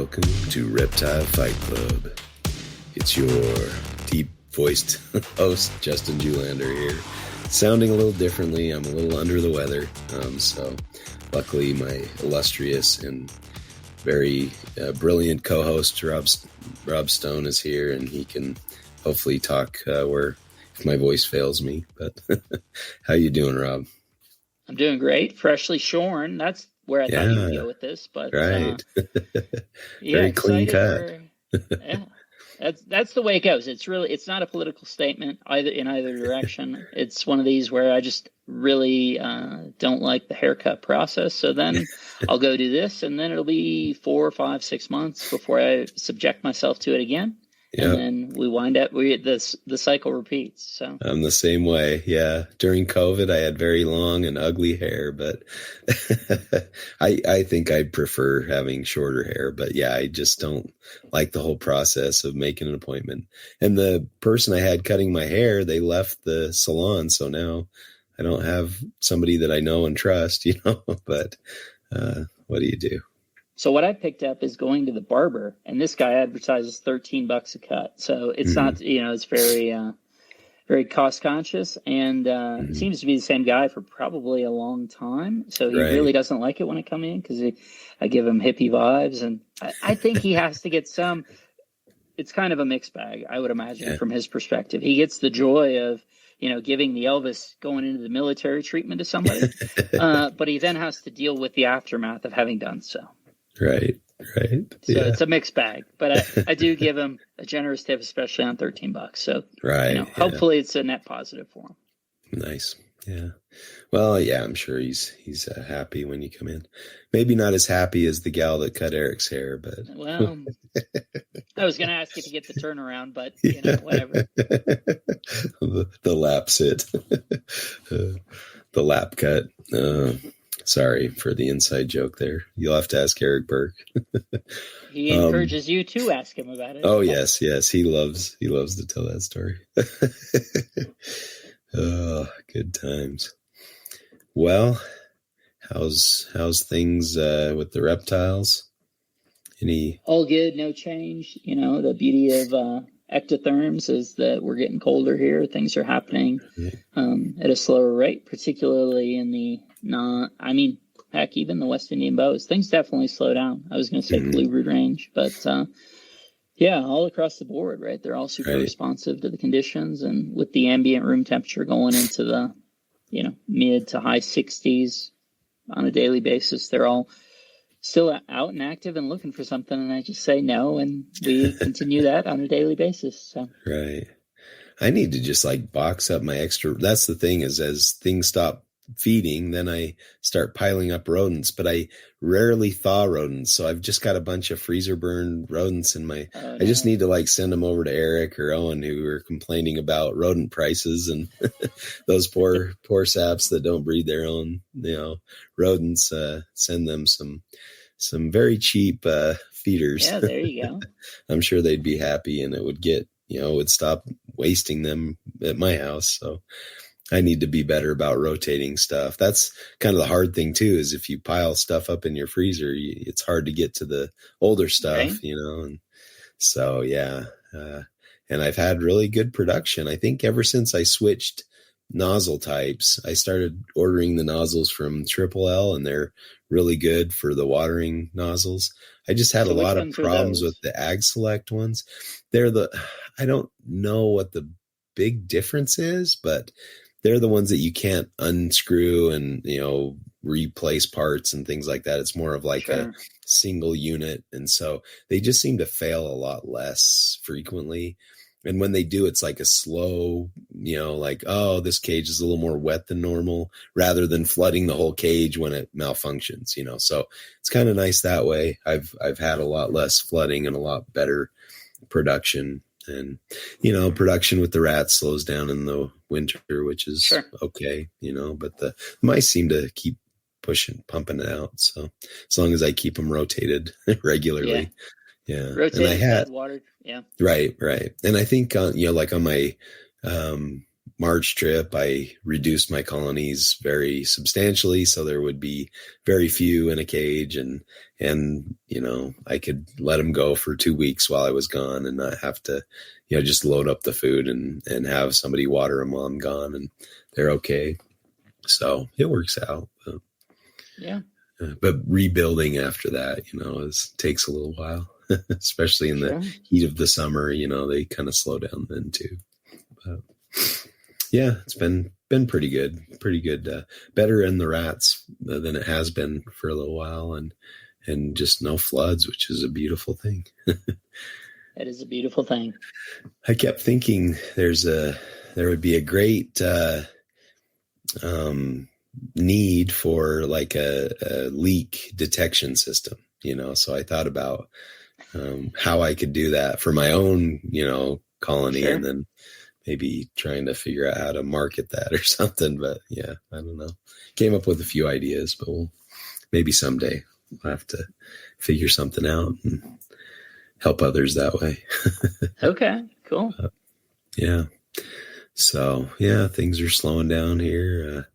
welcome to Reptile Fight Club. It's your deep-voiced host, Justin Julander here, sounding a little differently. I'm a little under the weather, so luckily my illustrious and very brilliant co-host, Rob Stone, is here, and he can hopefully talk if my voice fails me. But how you doing, Rob? I'm doing great. Freshly shorn. That's where I thought you would go with this, but right. Very clean cut. That's the way it goes. It's not a political statement in either direction. It's one of these where I just really don't like the haircut process. So then I'll go do this, and then it'll be 4, 5, 6 months before I subject myself to it again. Yep. And then we wind up, the cycle repeats. So I'm the same way. Yeah. During COVID, I had very long and ugly hair, but I think I prefer having shorter hair. But yeah, I just don't like the whole process of making an appointment. And the person I had cutting my hair, they left the salon. So now I don't have somebody that I know and trust, but what do you do? So what I picked up is going to the barber, and this guy advertises $13 a cut. So it's not, it's very, very cost conscious, and it seems to be the same guy for probably a long time. So he really doesn't like it when I come in because I give him hippie vibes, and I think he has to get some. It's kind of a mixed bag, I would imagine, from his perspective. He gets the joy of giving the Elvis going into the military treatment to somebody, but he then has to deal with the aftermath of having done so. Right. So it's a mixed bag, but I do give him a generous tip, especially on $13. So hopefully it's a net positive for him. Nice. Yeah. Well, yeah, I'm sure he's happy when you come in. Maybe not as happy as the gal that cut Eric's hair, but well, I was going to ask if you get the turnaround, but whatever. the lap sit, the lap cut. Sorry for the inside joke there. You'll have to ask Eric Burke. He encourages you to ask him about it. Oh, yes. He loves to tell that story. Oh, good times. Well, how's things with the reptiles? All good, no change. The beauty of ectotherms is that we're getting colder here. Things are happening at a slower rate, particularly in the even the West Indian bows. Things definitely slow down. I was going to say blue root range, but all across the board, right? They're all super responsive to the conditions, and with the ambient room temperature going into the mid to high 60s on a daily basis, they're all still out and active and looking for something, and I just say no, and we continue that on a daily basis. So right, I need to just box up my extra. That's the thing, is as things stop feeding, then I start piling up rodents, but I rarely thaw rodents, so I've just got a bunch of freezer burn rodents in my I just need to send them over to Eric or Owen, who are complaining about rodent prices and those poor saps that don't breed their own rodents. Send them some very cheap feeders. Yeah, there you go. I'm sure they'd be happy, and it would would stop wasting them at my house. So I need to be better about rotating stuff. That's kind of the hard thing too, is if you pile stuff up in your freezer, it's hard to get to the older stuff, and so, and I've had really good production. I think ever since I switched nozzle types, I started ordering the nozzles from Triple L, and they're really good for the watering nozzles. I just had a lot of problems with the Ag Select ones. I don't know what the big difference is, but they're the ones that you can't unscrew and, replace parts and things like that. It's more of a single unit. And so they just seem to fail a lot less frequently. And when they do, it's a slow, this cage is a little more wet than normal, rather than flooding the whole cage when it malfunctions, so it's kind of nice that way. I've had a lot less flooding and a lot better production. And, production with the rats slows down in the winter, which is okay, but the mice seem to keep pumping it out. So as long as I keep them rotated regularly. Yeah. Rotated, watered. Yeah. Right. And I think, on my March trip, I reduced my colonies very substantially. So there would be very few in a cage, and, I could let them go for 2 weeks while I was gone and not have to, just load up the food and have somebody water them while I'm gone, and they're okay. So it works out. Yeah. But rebuilding after that, takes a little while, especially in the heat of the summer. They kind of slow down then too. But yeah, it's been pretty good. Better in the rats than it has been for a little while, and just no floods, which is a beautiful thing. That is a beautiful thing. I kept thinking there would be a great need for like a leak detection system, so I thought about how I could do that for my own, colony, and then maybe trying to figure out how to market that or something. But yeah, I don't know. Came up with a few ideas, but maybe someday we'll have to figure something out and help others that way. Okay, cool. Yeah. So yeah, things are slowing down here.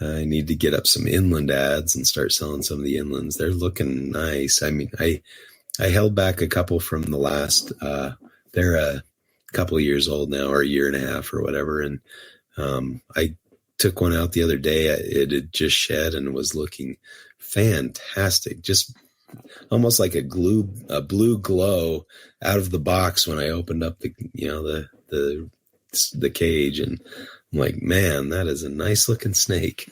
I need to get up some inland ads and start selling some of the inlands. They're looking nice. I mean, I held back a couple from the last, they're a couple of years old now, or a year and a half or whatever. And, I took one out the other day. It had just shed and was looking fantastic. Just almost like a blue glow out of the box when I opened up the cage, and I'm like, man, that is a nice looking snake.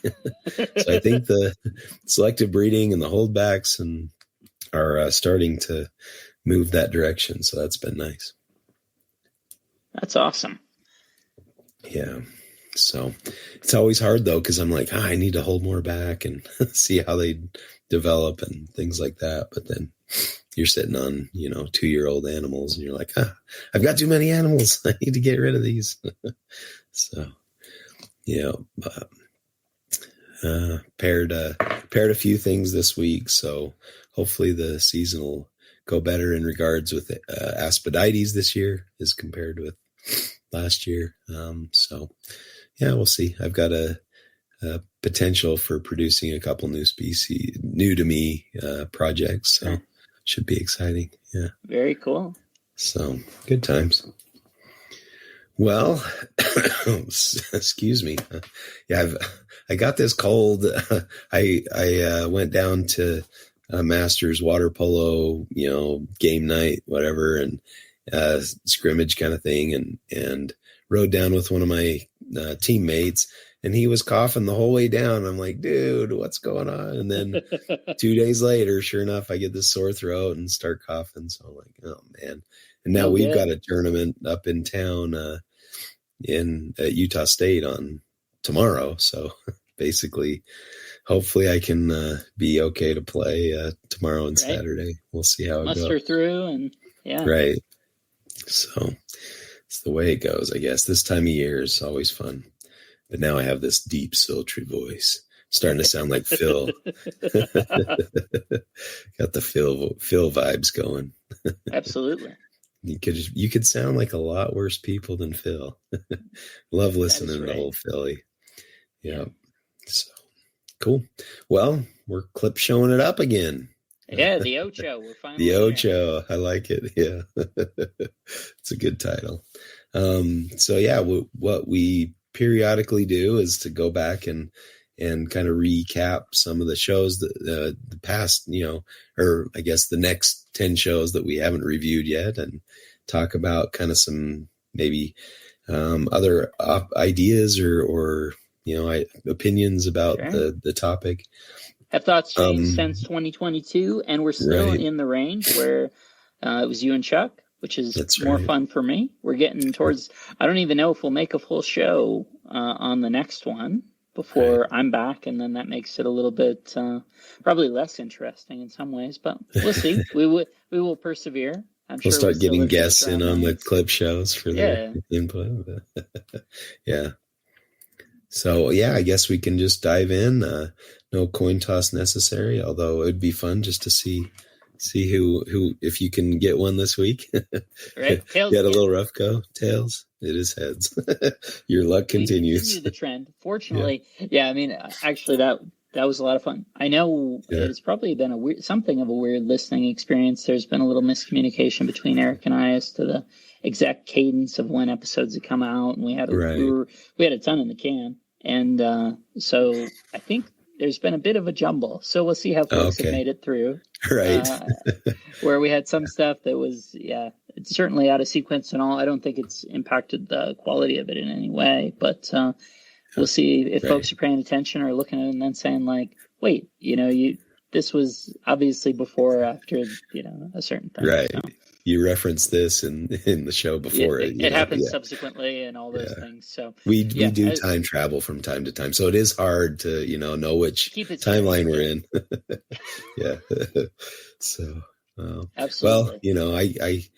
So I think the selective breeding and the holdbacks are starting to move that direction. So that's been nice. That's awesome. Yeah. So it's always hard though, because I'm like, I need to hold more back and see how they develop and things like that. But then you're sitting on, 2-year-old animals, and you're like, I've got too many animals. I need to get rid of these. So, paired a few things this week. So hopefully the season will go better in regards with Aspidites this year as compared with last year. So yeah, we'll see. I've got a potential for producing a couple new species, new to me projects. So should be exciting. Yeah. Very cool. So good times. Well, excuse me. Yeah, I got this cold. I went down to Masters water polo, game night, whatever, and scrimmage kind of thing, and rode down with one of my teammates, and he was coughing the whole way down. I'm like, dude, what's going on? And then 2 days later, sure enough, I get this sore throat and start coughing. So I'm like, oh man. And now we've got a tournament up in town at Utah State on tomorrow. So basically, hopefully I can be okay to play tomorrow and Saturday. We'll see how it goes. Muster through and yeah. Right. So it's the way it goes, I guess. This time of year is always fun. But now I have this deep, sultry voice. Starting to sound like Phil. Got the Phil vibes going. Absolutely. You could sound like a lot worse people than Phil. Love listening to old Philly. Yeah. So cool. Well, we're clip showing it up again. Yeah, the Ocho. We're finally the Ocho. There. I like it. Yeah. It's a good title. So yeah, what we periodically do is to go back and kind of recap some of the shows that the past, or I guess the next 10 shows that we haven't reviewed yet, and talk about kind of some maybe other ideas or opinions about the topic. Have thoughts changed since 2022, and we're still in the range where it was you and Chuck, which is more fun for me. We're getting towards, I don't even know if we'll make a full show on the next one before I'm back, and then that makes it a little bit probably less interesting in some ways, but we'll see. We will persevere. We'll start getting guests in on the clip shows for their input. Yeah. So yeah, I guess we can just dive in. No coin toss necessary, although it would be fun just to see See who if you can get one this week. Right, tails. You had a little rough go. Tails. It is heads. Your luck continues. We continue the trend. Fortunately, yeah. I mean, actually, that was a lot of fun. I know it's probably been something of a weird listening experience. There's been a little miscommunication between Eric and I as to the exact cadence of when episodes had come out, and we had a ton in the can, and so I think there's been a bit of a jumble. So we'll see how folks have made it through. Right. Where we had some stuff that was, it's certainly out of sequence and all. I don't think it's impacted the quality of it in any way, but we'll see if folks are paying attention or looking at it and then saying like, wait, this was obviously before or after, a certain thing. Right. So. You referenced this in the show before. It happens subsequently and all those things. So we do time travel from time to time. So it is hard to, know which timeline we're in. Yeah. So, absolutely. Well,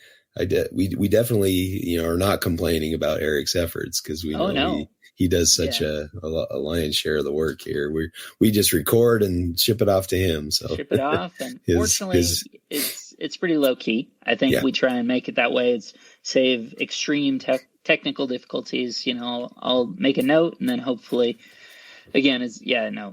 we definitely, are not complaining about Eric's efforts because we know he does such a lion's share of the work here. We just record and ship it off to him. So ship it off. And fortunately it's pretty low key. I think we try and make it that way. It's save extreme technical difficulties. I'll make a note and then hopefully again,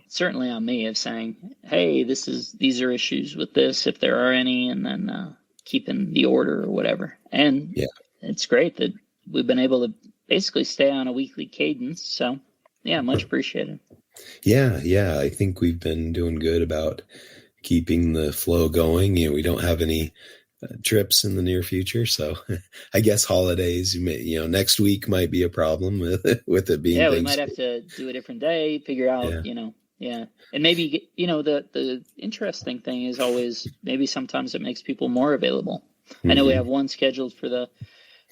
certainly on me of saying, hey, these are issues with this, if there are any, and then keeping the order or whatever. And it's great that we've been able to basically stay on a weekly cadence. So much appreciated. Yeah. I think we've been doing good about keeping the flow going. We don't have any trips in the near future. So I guess holidays, next week might be a problem with it being. Yeah, we might have to do a different day, figure out, and maybe, the interesting thing is always maybe sometimes it makes people more available. Mm-hmm. I know we have one scheduled for the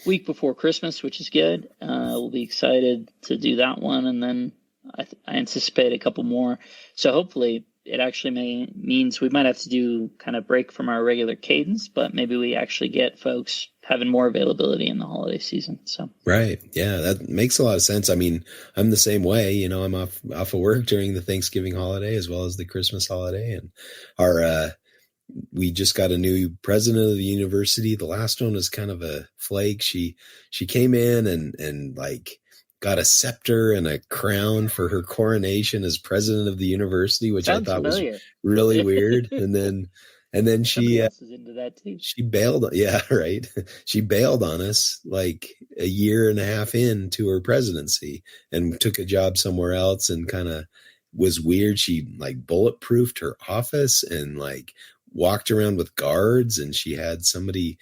week before Christmas, which is good. We'll be excited to do that one. And then I anticipate a couple more. So hopefully it actually means we might have to do kind of break from our regular cadence, but maybe we actually get folks having more availability in the holiday season. So right. Yeah, that makes a lot of sense. I mean, I'm the same way, I'm off of work during the Thanksgiving holiday as well as the Christmas holiday. And we just got a new president of the university. The last one was kind of a flake. She came in and like got a scepter and a crown for her coronation as president of the university, which I thought was really weird. And then she else is into that too. She bailed. Yeah, right. She bailed on us like a year and a half into her presidency and took a job somewhere else and kind of was weird. She like bulletproofed her office and like walked around with guards, and she had somebody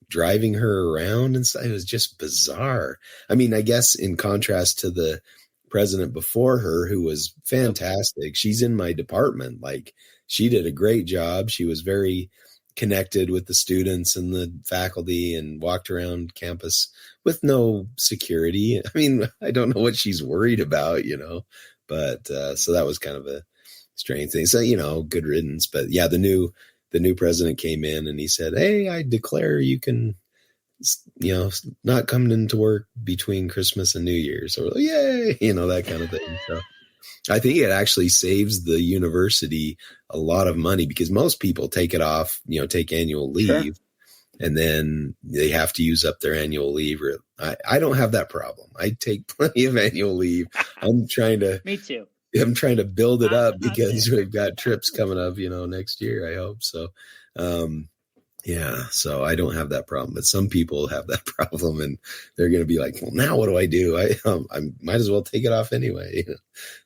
driving her around and stuff. It was just bizarre. I mean, I guess in contrast to the president before her, who was fantastic, she's in my department. Like, she did a great job. She was very connected with the students and the faculty and walked around campus with no security. I mean, I don't know what she's worried about, but so that was kind of a strange thing. So, good riddance. But yeah, the new president came in and he said, hey, I declare you can, not come into work between Christmas and New Year's. So, yay, that kind of thing. So I think it actually saves the university a lot of money because most people take it off, take annual leave. Sure. And then they have to use up their annual leave. I don't have that problem. I take plenty of annual leave. I'm trying to. Me too. I'm trying to build it up because we've got trips coming up, next year, I hope. So, so I don't have that problem, but some people have that problem and they're going to be like, well, now what do I do? I might as well take it off anyway,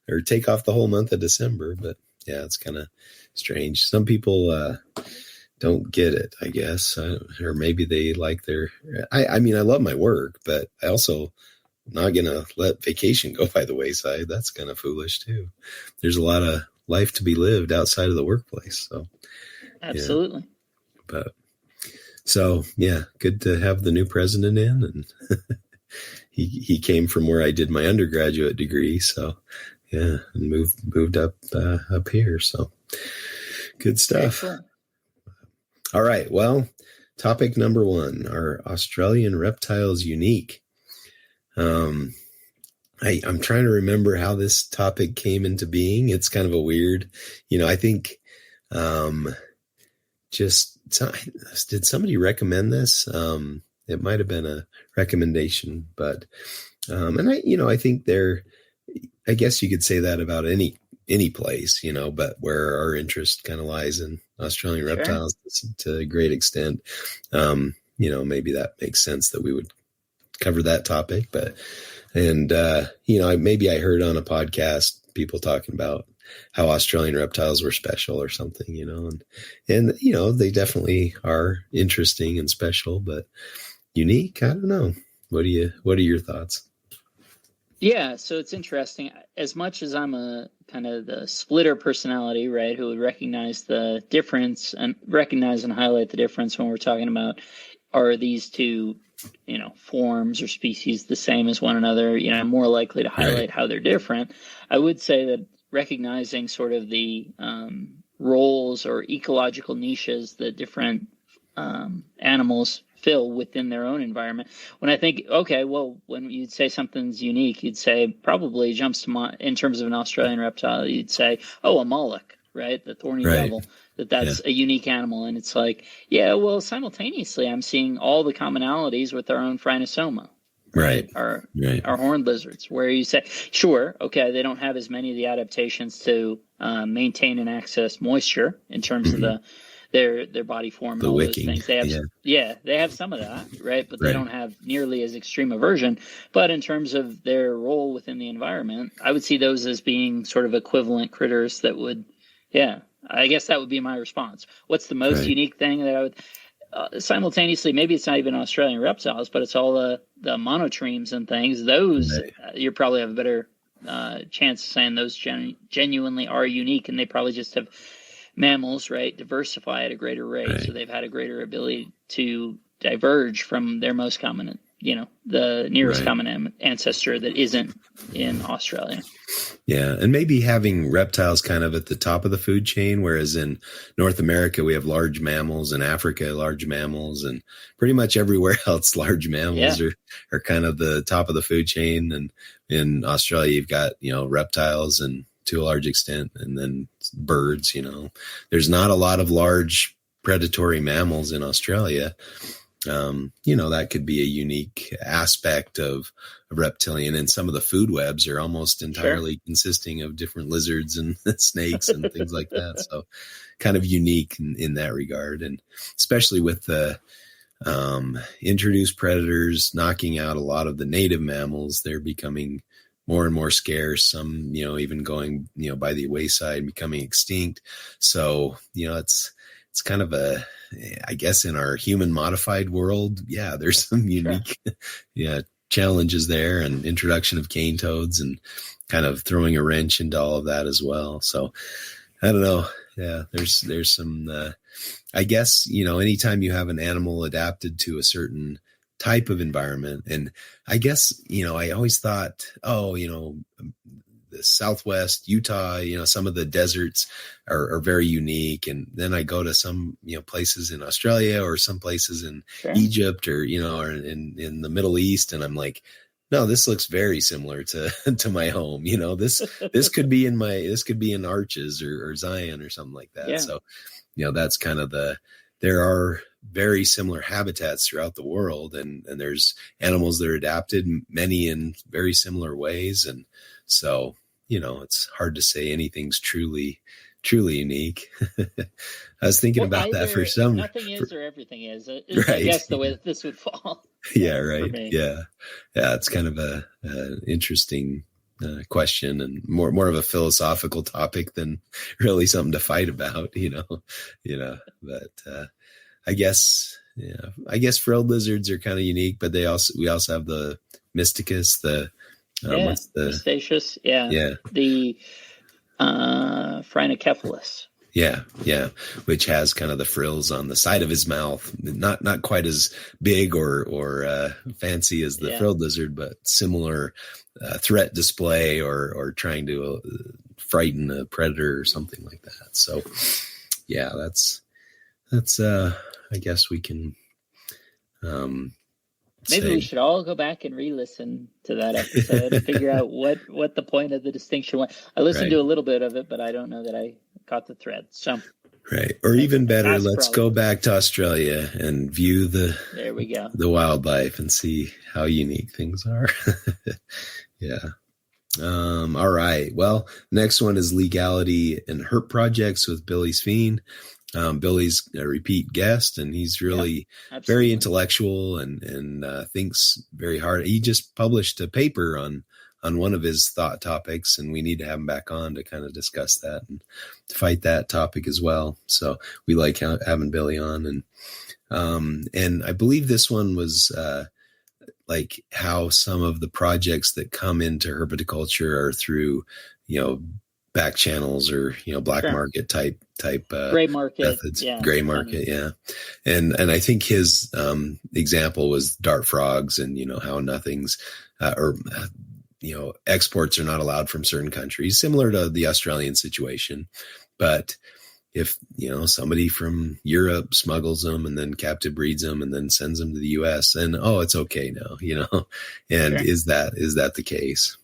or take off the whole month of December. But yeah, it's kind of strange. Some people, don't get it, I guess, or maybe they like I mean, I love my work, but I also not going to let vacation go by the wayside. That's kind of foolish too. There's a lot of life to be lived outside of the workplace. So absolutely. Yeah. But so, yeah, good to have the new president in, and he came from where I did my undergraduate degree. So yeah, and moved up here. So good stuff. Cool. All right. Well, topic number 1, are Australian reptiles unique? I'm trying to remember how this topic came into being. It's kind of a weird, I think, just, did somebody recommend this? It might have been a recommendation, but, and I think I guess you could say that about any place, but where our interest kind of lies in Australian reptiles to a great extent. Maybe that makes sense that we would cover that topic, maybe I heard on a podcast people talking about how Australian reptiles were special or something, and they definitely are interesting and special, but unique. I don't know. What are your thoughts? Yeah, so it's interesting. As much as I'm a kind of the splitter personality, right, who would recognize the difference and recognize and highlight the difference when we're talking about, are these two, forms or species the same as one another, more likely to highlight how they're different. I would say that recognizing sort of the roles or ecological niches that different animals fill within their own environment. When I think, okay, well, when you'd say something's unique, you'd say probably jumps to mind in terms of an Australian reptile, you'd say, oh, a mullock, right? The thorny devil, that's a unique animal. And it's like, yeah, well, simultaneously, I'm seeing all the commonalities with our own Phrynosoma. Right. Our horned lizards, where you say, sure, okay, they don't have as many of the adaptations to maintain and access moisture in terms of their body form and all wicking, those things. They have they have some of that, right? But they don't have nearly as extreme a version. But in terms of their role within the environment, I would see those as being sort of equivalent critters that would, I guess that would be my response. What's the most unique thing that I would simultaneously, maybe it's not even Australian reptiles, but it's all the monotremes and things. Those you probably have a better chance of saying those genuinely are unique, and they probably just have mammals, diversify at a greater rate. So they've had a greater ability to diverge from their most common, the nearest common ancestor that isn't in Australia. Yeah. And maybe having reptiles kind of at the top of the food chain, whereas in North America, we have large mammals, in Africa, large mammals, and pretty much everywhere else, large mammals are kind of the top of the food chain. And in Australia, you've got, reptiles and to a large extent, and then birds, there's not a lot of large predatory mammals in Australia. That could be a unique aspect of reptilian, and some of the food webs are almost entirely consisting of different lizards and snakes and things like that. So kind of unique in that regard. And especially with the introduced predators knocking out a lot of the native mammals, they're becoming more and more scarce, some, even going, by the wayside, becoming extinct. So, it's kind of I guess in our human modified world, there's some unique, challenges there, and introduction of cane toads and kind of throwing a wrench into all of that as well. So I don't know. Yeah, there's some, I guess, anytime you have an animal adapted to a certain type of environment. And I guess, I always thought, the Southwest Utah, some of the deserts are very unique. And then I go to some, places in Australia or some places in Egypt or, or in the Middle East. And I'm like, no, this looks very similar to my home. This could be in Arches or Zion or something like that. Yeah. So, that's kind of there are very similar habitats throughout the world, and there's animals that are adapted, many in very similar ways. And so, it's hard to say anything's truly unique. I was thinking about that for some. Nothing is or everything is. I guess the way that this would fall. Yeah, right. Yeah. It's kind of a interesting question, and more of a philosophical topic than really something to fight about, but I guess frilled lizards are kind of unique, but we also have the mysticus, Mystaceous, the Phrynocephalus. Yeah, which has kind of the frills on the side of his mouth, not quite as big or fancy as the frilled lizard, but similar threat display or trying to frighten a predator or something like that. So, yeah, that's I guess we can. Maybe we should all go back and re-listen to that episode and figure out what the point of the distinction was. I listened to a little bit of it, but I don't know that I caught the thread. So Right. Or even better, let's probably, go back to Australia and view there we go, the wildlife and see how unique things are. Yeah. All right. Well, next one is legality and herp projects with Billy Sveen. Billy's a repeat guest, and he's really very intellectual and thinks very hard. He just published a paper on one of his thought topics, and we need to have him back on to kind of discuss that and to fight that topic as well. So we like having Billy on, and I believe this one was like how some of the projects that come into herpetoculture are through, back channels or, black market type gray market methods, gray market. Yeah. And I think his example was dart frogs and, how nothing's exports are not allowed from certain countries, similar to the Australian situation. But if, somebody from Europe smuggles them and then captive breeds them and then sends them to the US, and, it's okay now, and is that the case?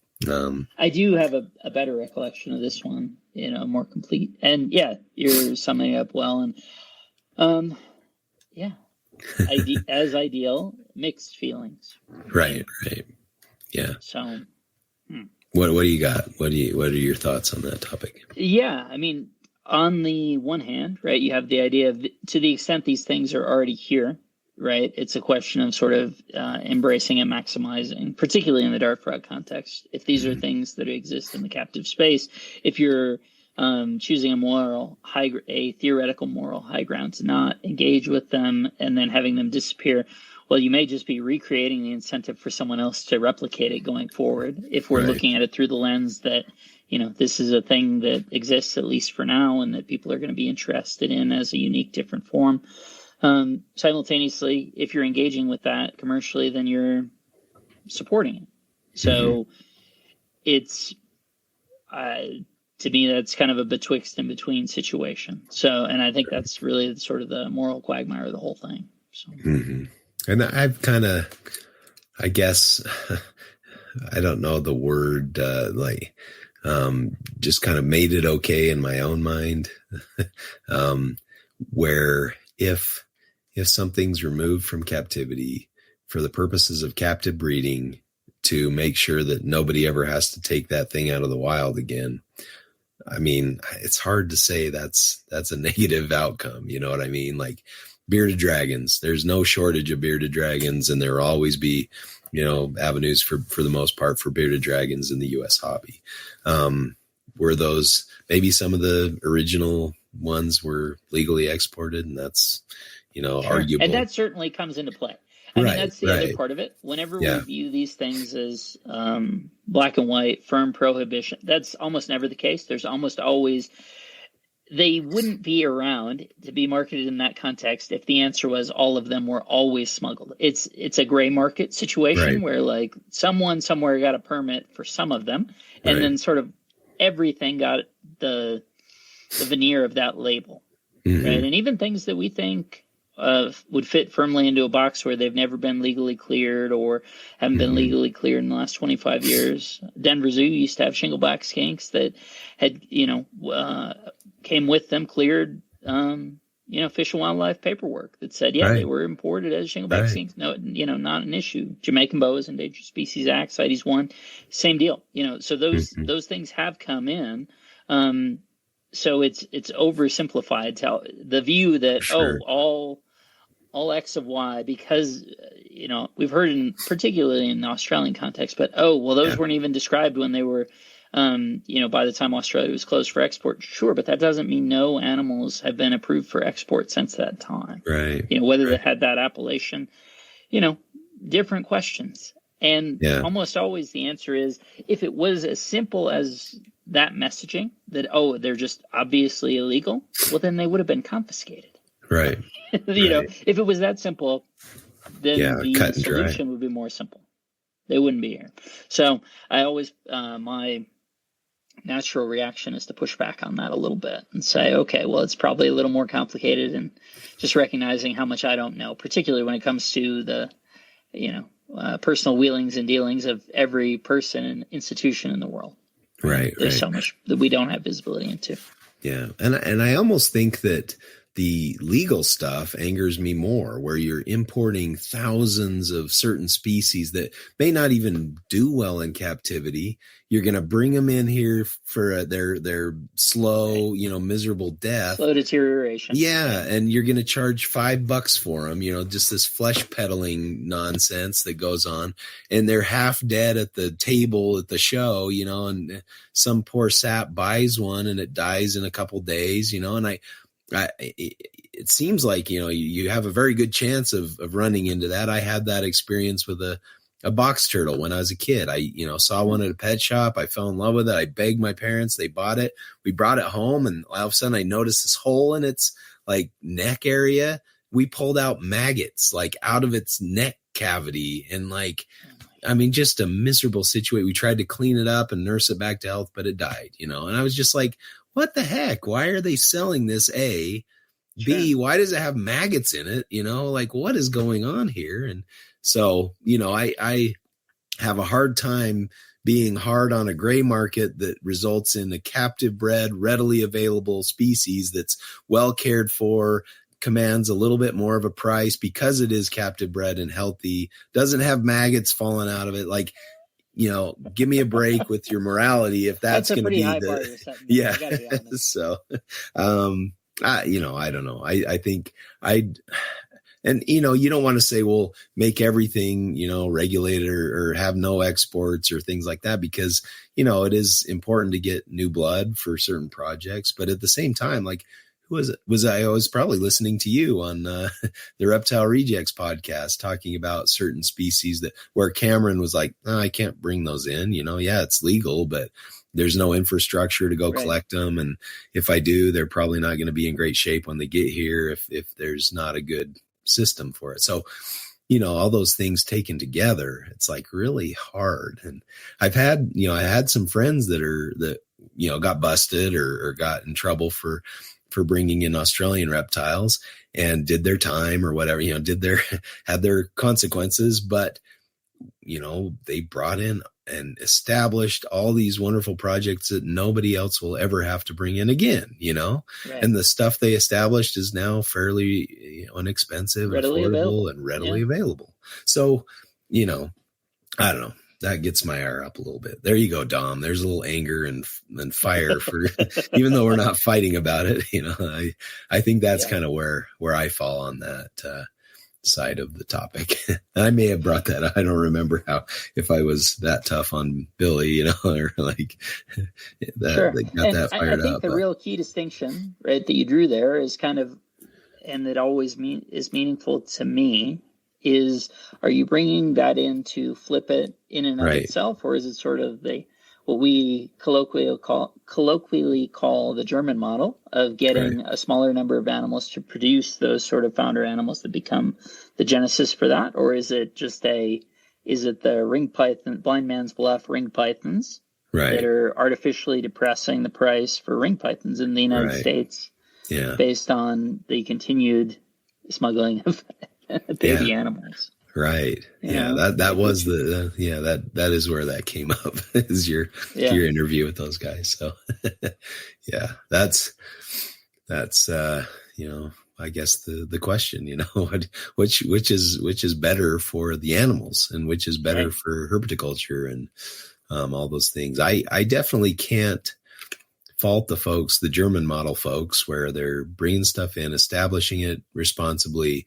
I do have a better recollection of this one, more complete. And you're summing it up well. And as ideal, mixed feelings. Right. Yeah. So what do you got? What are your thoughts on that topic? Yeah, I mean, on the one hand, right, you have the idea of, to the extent these things are already here, right, it's a question of sort of embracing and maximizing, particularly in the dart frog context. If these are things that exist in the captive space, if you're choosing a theoretical moral high ground to not engage with them and then having them disappear, well, you may just be recreating the incentive for someone else to replicate it going forward. If we're looking at it through the lens that, this is a thing that exists at least for now and that people are going to be interested in as a unique, different form. Simultaneously, if you're engaging with that commercially, then you're supporting it. So it's, to me, that's kind of a betwixt and between situation. So, and I think that's really sort of the moral quagmire of the whole thing. So. And I've kind of, I guess, I don't know the word, just kind of made it okay in my own mind, where if something's removed from captivity for the purposes of captive breeding to make sure that nobody ever has to take that thing out of the wild again, I mean, it's hard to say that's a negative outcome. You know what I mean? Like bearded dragons, there's no shortage of bearded dragons, and there will always be, avenues for the most part for bearded dragons in the U.S. hobby. Were those, maybe some of the original ones were legally exported, and that's, arguable. And that certainly comes into play. I mean, that's the other part of it. Whenever we view these things as black and white, firm prohibition, that's almost never the case. There's almost always, they wouldn't be around to be marketed in that context if the answer was all of them were always smuggled. It's a gray market situation where like someone somewhere got a permit for some of them, and then sort of everything got the veneer of that label. Right. And even things that we think would fit firmly into a box where they've never been legally cleared or haven't been legally cleared in the last 25 years. Denver Zoo used to have shingleback skinks that had, came with them cleared, Fish and Wildlife paperwork that said, they were imported as shingleback skinks. No, not an issue. Jamaican boas, Endangered Species Act, CITES 1, same deal. So those things have come in. So it's oversimplified to the view that, all X of Y, because, we've heard particularly in the Australian context, but, those weren't even described when they were, by the time Australia was closed for export. Sure, but that doesn't mean no animals have been approved for export since that time. Right. Whether they had that appellation, different questions. And almost always the answer is, if it was as simple as that messaging, that, they're just obviously illegal, well, then they would have been confiscated. Right. If it was that simple, then the solution would be more simple. They wouldn't be here. So I always, my natural reaction is to push back on that a little bit and say, okay, well, it's probably a little more complicated, and just recognizing how much I don't know, particularly when it comes to the, personal wheelings and dealings of every person and institution in the world. Right. There's so much that we don't have visibility into. Yeah. And I almost think that the legal stuff angers me more, where you're importing thousands of certain species that may not even do well in captivity. You're going to bring them in here for their slow, miserable death. Slow deterioration. Yeah. And you're going to charge $5 for them, just this flesh peddling nonsense that goes on. And they're half dead at the table at the show, and some poor sap buys one and it dies in a couple days, and it seems like, you have a very good chance of running into that. I had that experience with a box turtle when I was a kid. I, saw one at a pet shop. I fell in love with it. I begged my parents. They bought it. We brought it home, and all of a sudden I noticed this hole in its like neck area. We pulled out maggots like out of its neck cavity, and just a miserable situation. We tried to clean it up and nurse it back to health, but it died, and I was just like, what the heck? Why are they selling this? A, B, why does it have maggots in it? What is going on here? And so, I have a hard time being hard on a gray market that results in a captive bred, readily available species that's well cared for, commands a little bit more of a price because it is captive bred and healthy, doesn't have maggots falling out of it. Give me a break with your morality if that's going to be yeah. So, I don't know. I think and you don't want to say, well, make everything, regulated or have no exports or things like that, because, it is important to get new blood for certain projects. But at the same time, who was it? I was probably listening to you on the Reptile Rejects podcast talking about certain species where Cameron was like, oh, I can't bring those in, yeah, it's legal, but there's no infrastructure to go collect them. And if I do, they're probably not going to be in great shape when they get here if there's not a good system for it. So, all those things taken together, it's really hard. And I've had, I had some friends that got busted or got in trouble for bringing in Australian reptiles and did their time or whatever, had their consequences, but, they brought in and established all these wonderful projects that nobody else will ever have to bring in again, and the stuff they established is now fairly inexpensive, readily affordable, available. And readily available. So, I don't know. That gets my ire up a little bit. There you go, Dom. There's a little anger and fire for, even though we're not fighting about it, I think that's kind of where I fall on that, side of the topic. I may have brought that. I don't remember if I was that tough on Billy, or that, sure. They got that fired up. I think the real key distinction, right, that you drew there is kind of, and that always is meaningful to me, is, are you bringing that in to flip it in and of itself, or is it sort of what we colloquially call the German model of getting a smaller number of animals to produce those sort of founder animals that become the genesis for that? Or is it just is it the ring python, blind man's bluff ring pythons that are artificially depressing the price for ring pythons in the United States based on the continued smuggling of baby animals? Right. That was that is where that came up is your interview with those guys. So that's I guess the question, which is better for the animals and which is better for herpetoculture and all those things. I definitely can't fault the German model folks, where they're bringing stuff in, establishing it responsibly,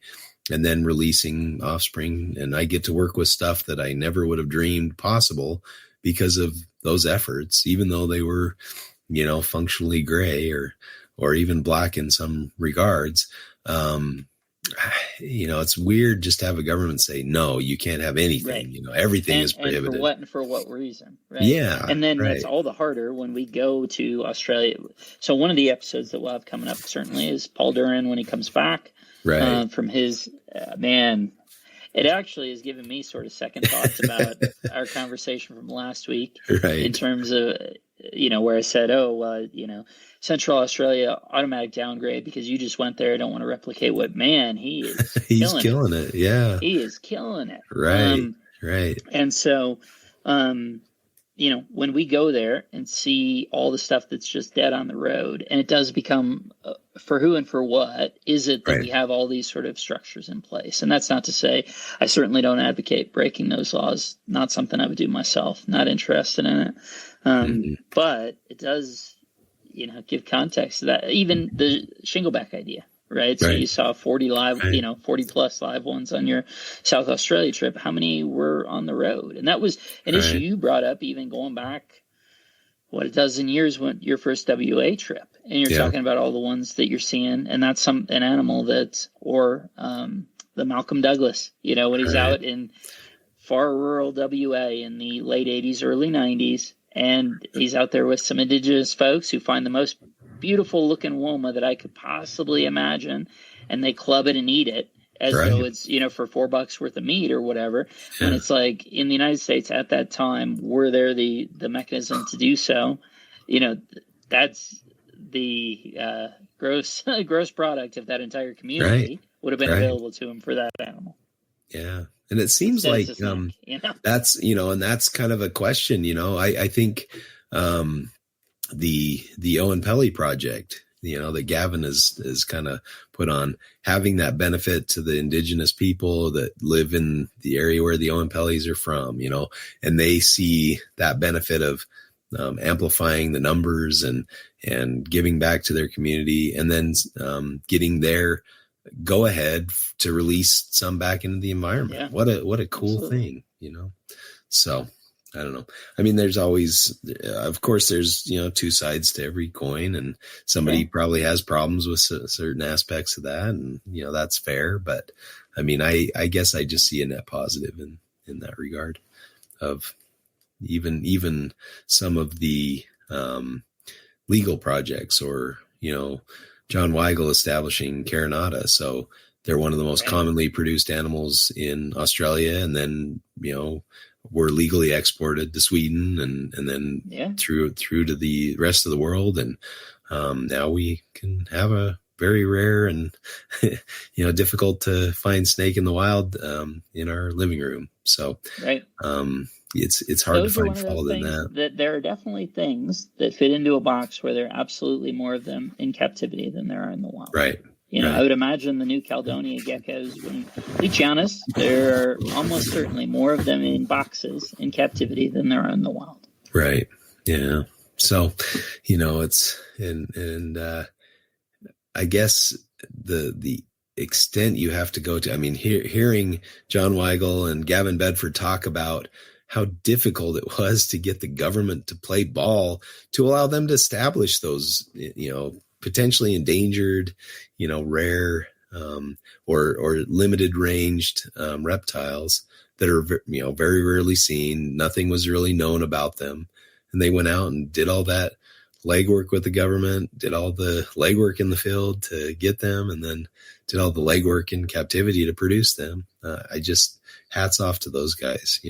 and then releasing offspring. And I get to work with stuff that I never would have dreamed possible because of those efforts, even though they were, functionally gray or even black in some regards. It's weird just to have a government say, no, you can't have anything, everything is prohibited. And for what reason? Right. Yeah. And then it's all the harder when we go to Australia. So one of the episodes that we'll have coming up certainly is Paul Duran when he comes back. From his man, it actually has given me sort of second thoughts about our conversation from last week, in terms of, where I said, Central Australia automatic downgrade because you just went there. I don't want to replicate what he is. He's killing it. Yeah, he is killing it. Right. And so, when we go there and see all the stuff that's just dead on the road, and it does become for who and for what is it that we have all these sort of structures in place? And that's not to say I certainly don't advocate breaking those laws. Not something I would do myself. Not interested in it. But it does, give context to that. Even the shingleback idea. Right. So you saw 40 plus live ones on your South Australia trip. How many were on the road? And that was an issue you brought up, even going back, a dozen years when your first WA trip. And you're talking about all the ones that you're seeing. And that's an animal or the Malcolm Douglas, when he's out in far rural WA in the late 80s, early 90s. And he's out there with some indigenous folks who find the most beautiful looking woma that I could possibly imagine, and they club it and eat it as though it's for $4 worth of meat or whatever. And it's like, in the United States at that time, were there the mechanism to do so? That's the gross product of that entire community would have been available to him for that animal. And it seems like that's and that's kind of a question. I think the Owen Pelly project, that Gavin is kind of put on, having that benefit to the indigenous people that live in the area where the Owen Pellys are from, and they see that benefit of amplifying the numbers and giving back to their community, and then getting their go ahead to release some back into the environment. What a cool thing, So I don't know. I mean, there's always, of course, there's, two sides to every coin, and somebody probably has problems with certain aspects of that. And, that's fair. But I mean, I guess I just see a net positive in that regard of even some of the legal projects, or, John Weigel establishing Carinata. So they're one of the most commonly produced animals in Australia. And then, were legally exported to Sweden and then through to the rest of the world. And now we can have a very rare and, difficult to find snake in the wild in our living room. So it's hard to find fault in that. There are definitely things that fit into a box where there are absolutely more of them in captivity than there are in the wild. Right. I would imagine the New Caledonia geckos and Leachianus, there are almost certainly more of them in boxes in captivity than there are in the wild. Right. Yeah. So, it's, and I guess the extent you have to go to, I mean, hearing John Weigel and Gavin Bedford talk about how difficult it was to get the government to play ball to allow them to establish those, potentially endangered, rare, or limited ranged, reptiles that are, very rarely seen. Nothing was really known about them. And they went out and did all that legwork with the government, did all the legwork in the field to get them, and then did all the legwork in captivity to produce them. I just, hats off to those guys.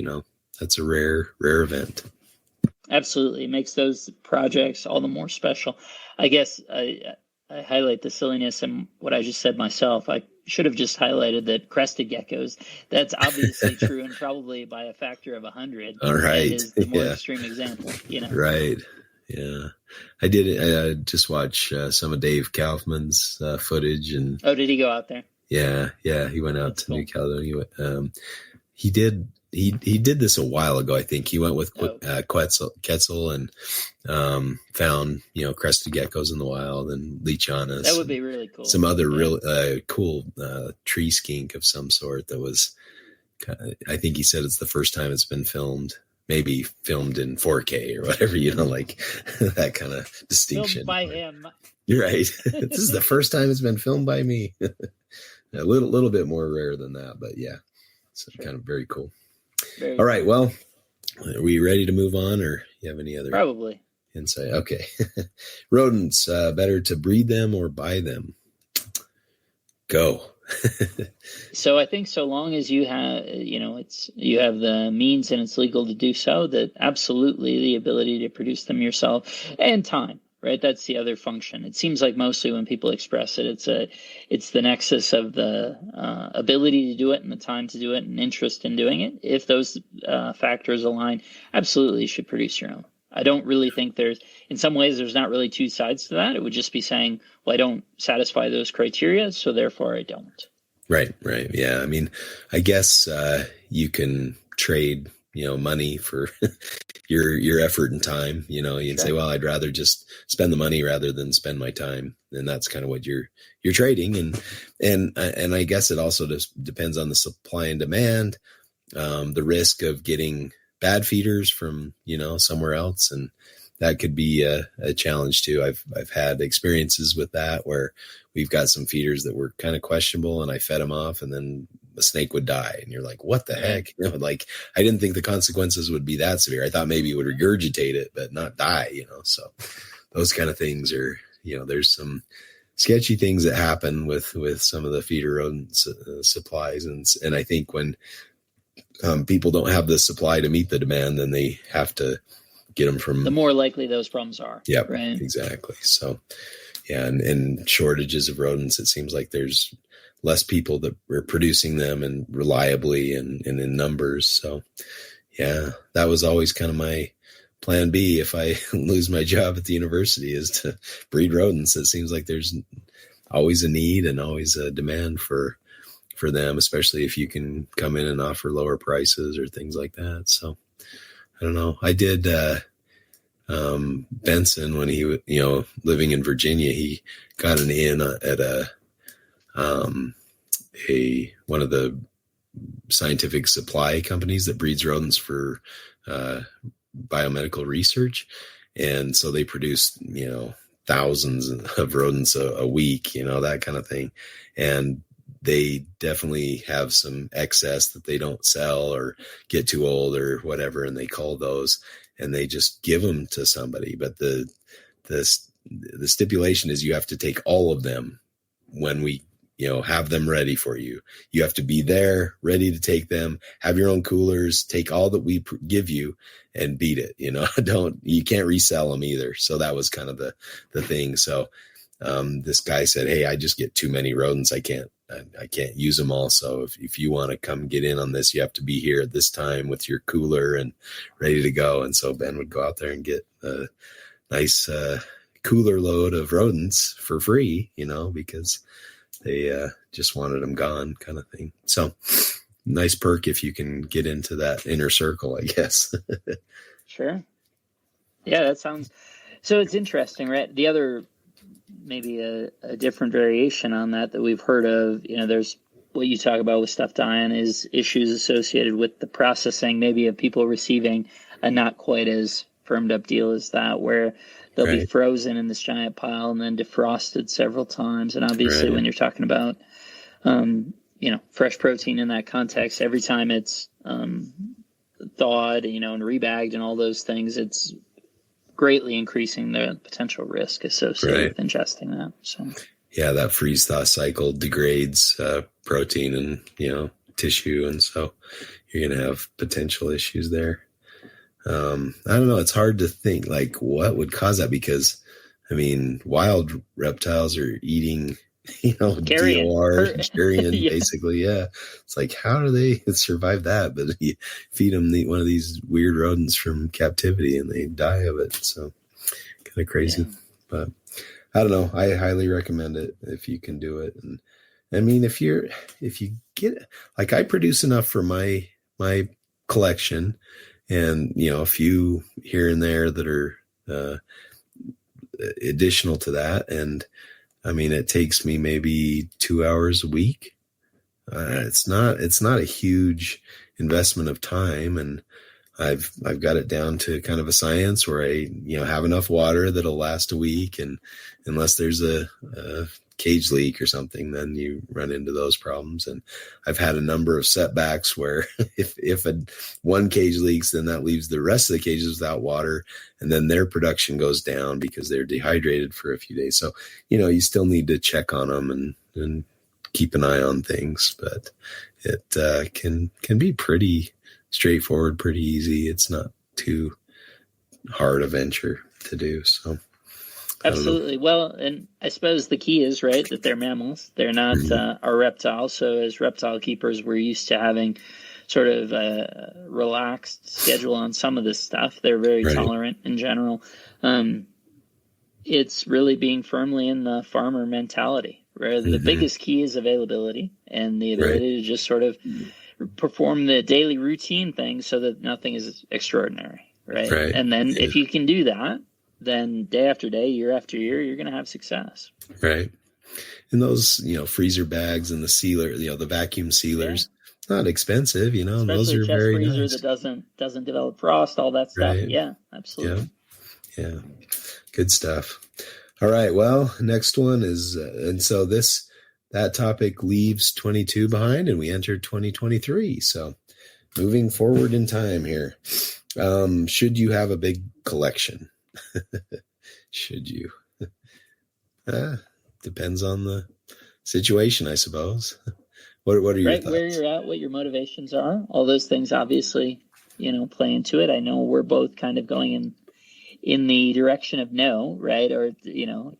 That's a rare event. Absolutely. It makes those projects all the more special. I guess I highlight the silliness in what I just said myself. I should have just highlighted that crested geckos, that's obviously true, and probably by a factor of 100. All right. That is the more extreme example, Right. Yeah. I did just watch some of Dave Kaufman's footage. And oh, did he go out there? Yeah. He went out to New Caledonia. He did this a while ago. I think he went with Quetzal and found, crested geckos in the wild and Leachianus. That would be really cool. Some other real cool tree skink of some sort that was, I think he said it's the first time it's been filmed, maybe filmed in 4K or whatever, like that kind of distinction. Filmed by him. You're right. This is the first time it's been filmed by me. A little bit more rare than that, but yeah, it's kind of very cool. All right. Well, are we ready to move on, or you have any other insight? Okay. Rodents, better to breed them or buy them? Go. So I think so long as you have, you have the means and it's legal to do so, that absolutely the ability to produce them yourself and time, right? That's the other function. It seems like mostly when people express it, it's the nexus of the ability to do it and the time to do it and interest in doing it. If those factors align, absolutely you should produce your own. I don't really think in some ways, there's not really two sides to that. It would just be saying, well, I don't satisfy those criteria, so therefore I don't. Right. Yeah. I mean, I guess you can trade, money for your effort and time. You can say, well, I'd rather just spend the money rather than spend my time. And that's kind of what you're trading. And I guess it also just depends on the supply and demand, the risk of getting bad feeders from, somewhere else. And that could be a challenge too. I've had experiences with that where we've got some feeders that were kind of questionable and I fed them off and then a snake would die. And you're like, what the heck? Like I didn't think the consequences would be that severe. I thought maybe it would regurgitate it, but not die, so those kind of things are, there's some sketchy things that happen with some of the feeder rodent supplies. And I think when people don't have the supply to meet the demand, then they have to get them from. The more likely those problems are. Yeah, right. Exactly. So, yeah, and shortages of rodents. It seems like there's less people that are producing them and reliably and in numbers. So, yeah, that was always kind of my plan B if I lose my job at the university, is to breed rodents. It seems like there's always a need and always a demand for them, especially if you can come in and offer lower prices or things like that. So I don't know. I did Benson when he was, living in Virginia, he got an in at one of the scientific supply companies that breeds rodents for biomedical research. And so they produce, thousands of rodents a week, that kind of thing. And they definitely have some excess that they don't sell or get too old or whatever. And they call those and they just give them to somebody. But the stipulation is you have to take all of them when we, have them ready for you. You have to be there, ready to take them, have your own coolers, take all that we give you and beat it. You can't resell them either. So that was kind of the thing. So this guy said, hey, I just get too many rodents. I can't use them all. So if you want to come get in on this, you have to be here at this time with your cooler and ready to go. And so Ben would go out there and get a nice cooler load of rodents for free, because they just wanted them gone, kind of thing. So nice perk if you can get into that inner circle, I guess. Sure. Yeah, that sounds, so it's interesting, right? The other, maybe a different variation on that we've heard of, there's what you talk about with stuff dying is issues associated with the processing, maybe of people receiving a not quite as firmed up deal as that, where they'll be frozen in this giant pile and then defrosted several times. And obviously when you're talking about, fresh protein in that context, every time it's thawed, and rebagged and all those things, it's greatly increasing the potential risk associated with ingesting that. So, yeah, that freeze thaw cycle degrades protein and tissue, and so you're going to have potential issues there. I don't know. It's hard to think like what would cause that, because wild reptiles are eating, carrion. Carrion, basically. Yeah. It's like, how do they survive that? But you feed them one of these weird rodents from captivity and they die of it. So kind of crazy, but I don't know. I highly recommend it if you can do it. And if you get, like, I produce enough for my collection and, a few here and there that are, additional to that. And it takes me maybe 2 hours a week. It's not a huge investment of time. And I've got it down to kind of a science where I, have enough water that'll last a week. And unless there's a cage leak or something, then you run into those problems. And I've had a number of setbacks where if one cage leaks, then that leaves the rest of the cages without water, and then their production goes down because they're dehydrated for a few days. So, you still need to check on them and keep an eye on things, but it can be pretty straightforward, pretty easy. It's not too hard a venture to do. So Absolutely. Well, and I suppose the key is, right, that they're mammals. They're not our reptiles. So as reptile keepers, we're used to having sort of a relaxed schedule on some of this stuff. They're very tolerant in general. It's really being firmly in the farmer mentality, where the biggest key is availability and the ability to just sort of perform the daily routine things so that nothing is extraordinary, right? And then if you can do that, then day after day, year after year, you're going to have success. Right. And those, freezer bags and the sealer, the vacuum sealers, not expensive, Especially those are chest very freezer nice. that doesn't develop frost, all that stuff. Right. Yeah, absolutely. Yeah. Good stuff. All right. Well, next one is, and so that topic leaves 22 behind and we enter 2023. So moving forward in time here, should you have a big collection? Should you? Depends on the situation, I suppose. What are your thoughts? Where you're at, what your motivations are, all those things obviously, play into it. I know we're both kind of going in the direction of no, right? Or,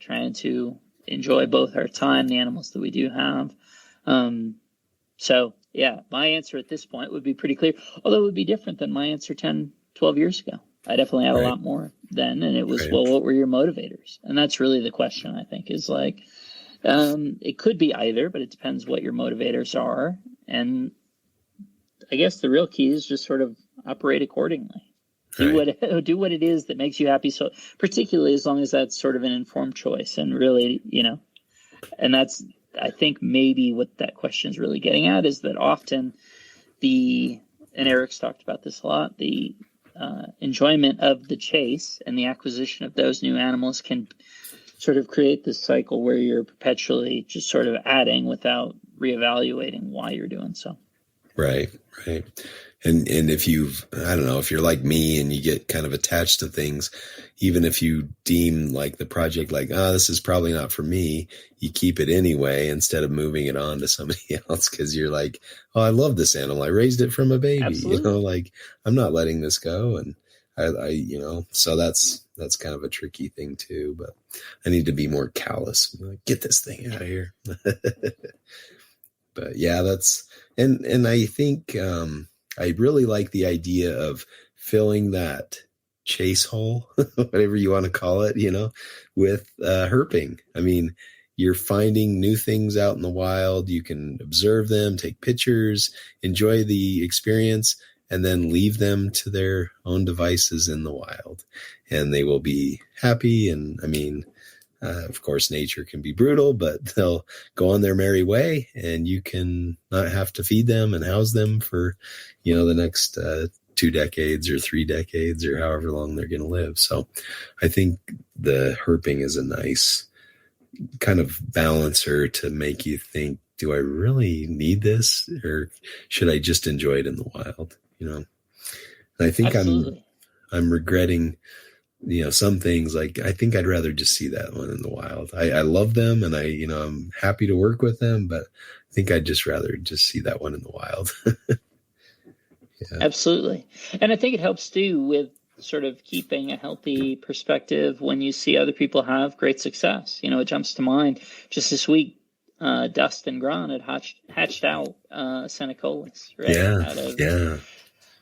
trying to enjoy both our time, the animals that we do have. So yeah, my answer at this point would be pretty clear, although it would be different than my answer 10, 12 years ago. I definitely had a lot more then. And it was, well, what were your motivators? And that's really the question, I think, is like, it could be either, but it depends what your motivators are. And I guess the real key is just sort of operate accordingly. Do what it is that makes you happy. So particularly as long as that's sort of an informed choice and really, and that's, I think maybe what that question is really getting at is that often and Eric's talked about this a lot, the enjoyment of the chase and the acquisition of those new animals can sort of create this cycle where you're perpetually just sort of adding without reevaluating why you're doing so. Right. And if if you're like me and you get kind of attached to things, even if you deem like the project like, this is probably not for me, you keep it anyway instead of moving it on to somebody else because you're like, I love this animal. I raised it from a baby. Absolutely. I'm not letting this go. And so that's kind of a tricky thing too, but I need to be more callous. Like, get this thing out of here. But yeah, and I think, I really like the idea of filling that chase hole, whatever you want to call it, with herping. I mean, you're finding new things out in the wild. You can observe them, take pictures, enjoy the experience, and then leave them to their own devices in the wild. And they will be happy. And I mean, of course, nature can be brutal, but they'll go on their merry way and you can not have to feed them and house them for, the next 2 decades or 3 decades or however long they're going to live. So I think the herping is a nice kind of balancer to make you think, do I really need this or should I just enjoy it in the wild? And I think Absolutely. I'm regretting some things. Like, I think I'd rather just see that one in the wild. I love them and I'm happy to work with them, but I think I'd just rather just see that one in the wild. Yeah. Absolutely. And I think it helps too with sort of keeping a healthy perspective when you see other people have great success. It jumps to mind just this week, Dustin Grahn had hatched out Senecolis, right? Yeah.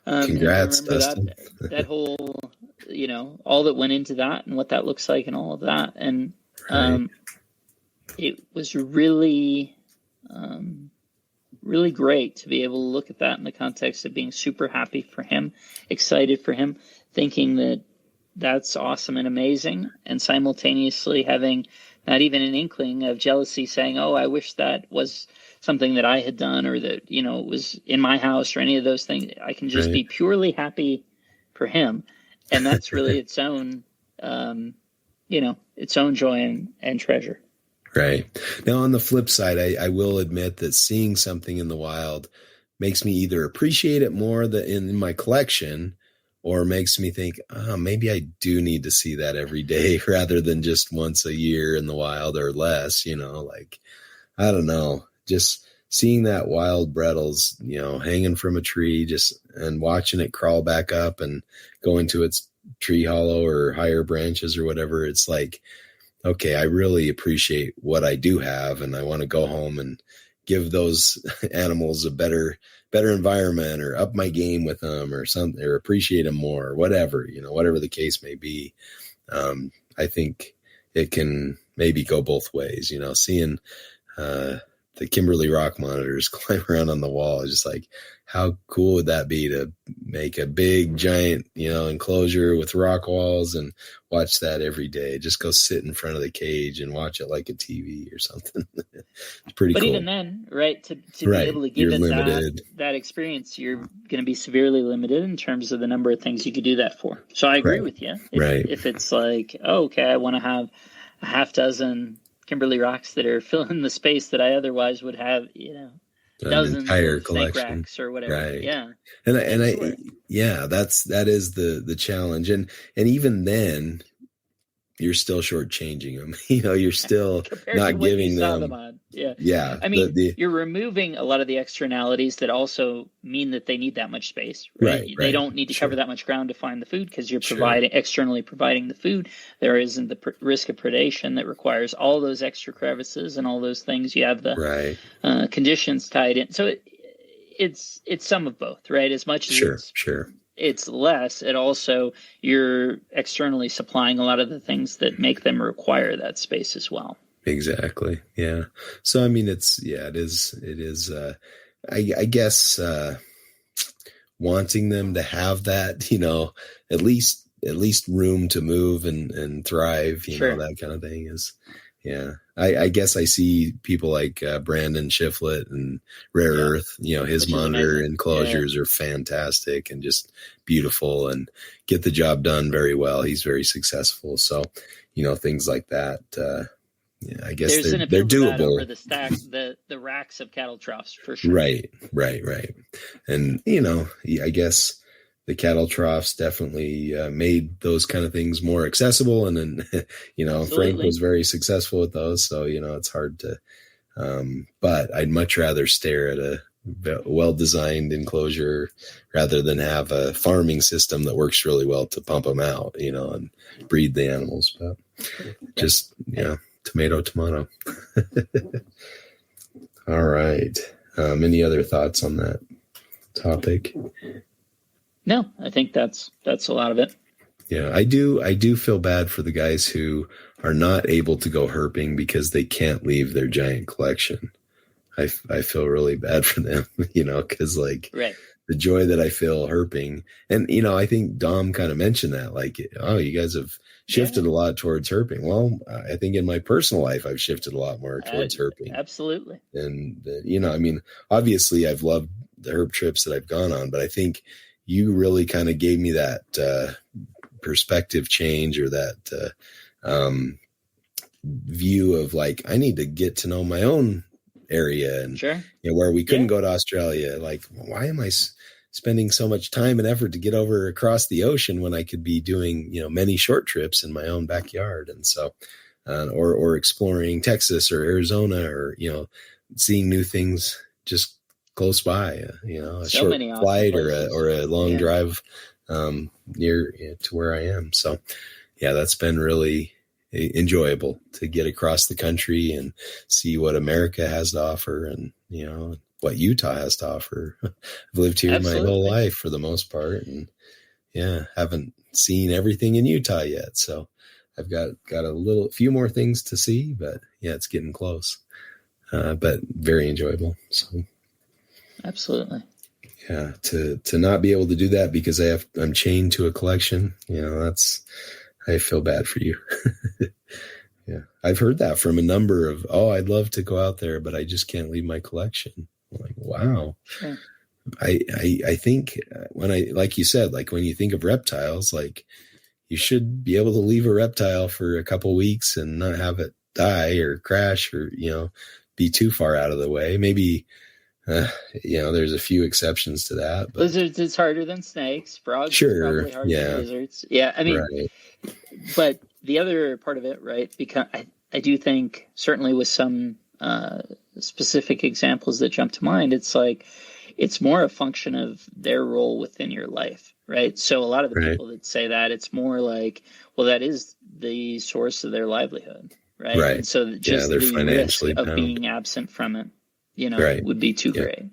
Congrats, Dustin. That whole, all that went into that and what that looks like and all of that. And it was really, really great to be able to look at that in the context of being super happy for him, excited for him, thinking that that's awesome and amazing, and simultaneously having not even an inkling of jealousy saying, I wish that was something that I had done or that, it was in my house or any of those things. I can just be purely happy for him. And that's really its own, its own joy and treasure. Right. Now, on the flip side, I will admit that seeing something in the wild makes me either appreciate it more in my collection or makes me think, maybe I do need to see that every day rather than just once a year in the wild or less, I don't know, just seeing that wild Brettles, hanging from a tree and watching it crawl back up and go into its tree hollow or higher branches or whatever. It's like, okay, I really appreciate what I do have, and I want to go home and give those animals a better environment, or up my game with them, or something, or appreciate them more, or whatever, whatever the case may be. I think it can maybe go both ways, seeing the Kimberly rock monitors climb around on the wall is just like, how cool would that be to make a big giant, enclosure with rock walls and watch that every day? Just go sit in front of the cage and watch it like a TV or something. It's pretty cool. But even then, right, to be able to give it that experience, you're going to be severely limited in terms of the number of things you could do that for. So I agree with you. If it's like, oh, okay, I want to have a half dozen Kimberly rocks that are filling the space that I otherwise would have, dozens entire of collection snake racks or whatever. Right. Yeah. And that is the challenge. And even then you're still shortchanging them. You're still not giving them. Yeah. I mean, you're removing a lot of the externalities that also mean that they need that much space. Right. They don't need to cover that much ground to find the food, because you're externally providing the food. There isn't the risk of predation that requires all those extra crevices and all those things. You have the conditions tied in. So it's some of both, right? As much as it's less, it also, you're externally supplying a lot of the things that make them require that space as well. Exactly. Yeah. So, I mean, it is, I guess, wanting them to have that, at least room to move and thrive, that kind of thing is, I guess I see people like Brandon Shiflett and Rare Earth, his monitor enclosures are fantastic and just beautiful and get the job done very well. He's very successful. So, things like that, I guess they're doable. Over the racks of cattle troughs, for sure. Right. And, I guess the cattle troughs definitely made those kind of things more accessible. And then, Frank was very successful with those. So, it's hard to, but I'd much rather stare at a well-designed enclosure rather than have a farming system that works really well to pump them out, and breed the animals. But just, tomato. All right. Any other thoughts on that topic? No, I think that's a lot of it. Yeah, I do feel bad for the guys who are not able to go herping because they can't leave their giant collection. I feel really bad for them, because the joy that I feel herping, and I think Dom kind of mentioned that, like, oh, you guys have shifted a lot towards herping. Well, I think in my personal life I've shifted a lot more towards herping. Absolutely. And I mean, obviously I've loved the herp trips that I've gone on, but I think you really kind of gave me that perspective change, or that view of like, I need to get to know my own area, and where we couldn't go to Australia. Like, why am I spending so much time and effort to get over across the ocean when I could be doing, many short trips in my own backyard? And so, or exploring Texas or Arizona, or, seeing new things just close by, a short flight or a long drive near to where I am. So that's been really enjoyable to get across the country and see what America has to offer, and what Utah has to offer. I've lived here my whole life for the most part, and haven't seen everything in Utah yet. So I've got a few more things to see, but it's getting close. But very enjoyable. So absolutely. Yeah, to not be able to do that because I'm chained to a collection, I feel bad for you. Yeah. I've heard that from a number of, I'd love to go out there, but I just can't leave my collection. I'm like, wow. Sure. I think like you said, like when you think of reptiles, like you should be able to leave a reptile for a couple weeks and not have it die or crash or, be too far out of the way. Maybe, there's a few exceptions to that. But lizards is harder than snakes. Frogs sure. Probably harder than lizards. Yeah. I mean, but the other part of it, right? Because I do think certainly with some specific examples that jump to mind, it's like, it's more a function of their role within your life, right? So a lot of the people that say that, it's more like, well, that is the source of their livelihood, right? Right. And so just they're the risk of being absent from it, would be too great.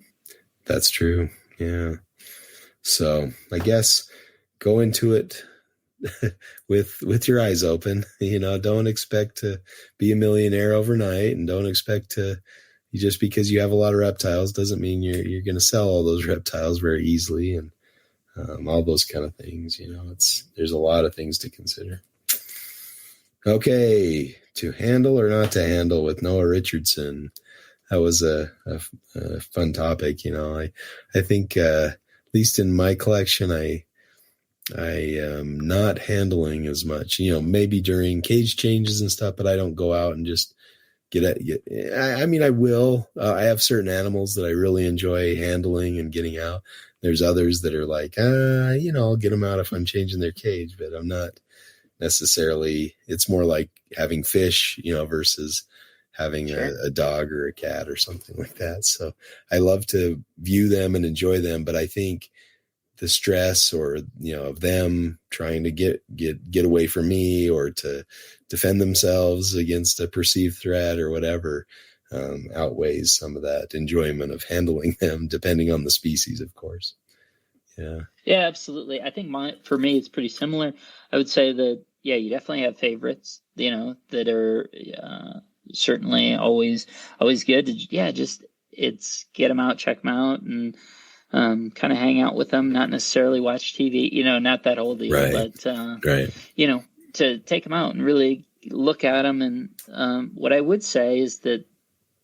That's true. Yeah. So I guess go into it with your eyes open. Don't expect to be a millionaire overnight, and don't expect to, just because you have a lot of reptiles doesn't mean you're going to sell all those reptiles very easily, and all those kind of things. There's a lot of things to consider. Okay, to handle or not to handle with Noah Richardson. That was a fun topic. I think at least in my collection, I am not handling as much. Maybe during cage changes and stuff, but I don't go out and just I will. I have certain animals that I really enjoy handling and getting out. There's others that are like, I'll get them out if I'm changing their cage, but I'm not necessarily. It's more like having fish, versus having a dog or a cat or something like that. So I love to view them and enjoy them, but I think the stress or, of them trying to get away from me or to defend themselves against a perceived threat or whatever, outweighs some of that enjoyment of handling them, depending on the species, of course. Yeah. Yeah, absolutely. I think for me, it's pretty similar. I would say that, you definitely have favorites, that are certainly always good. Just get them out, check them out, and kind of hang out with them, not necessarily watch TV, not that whole deal, right. But, right. To take them out and really look at them. And what I would say is that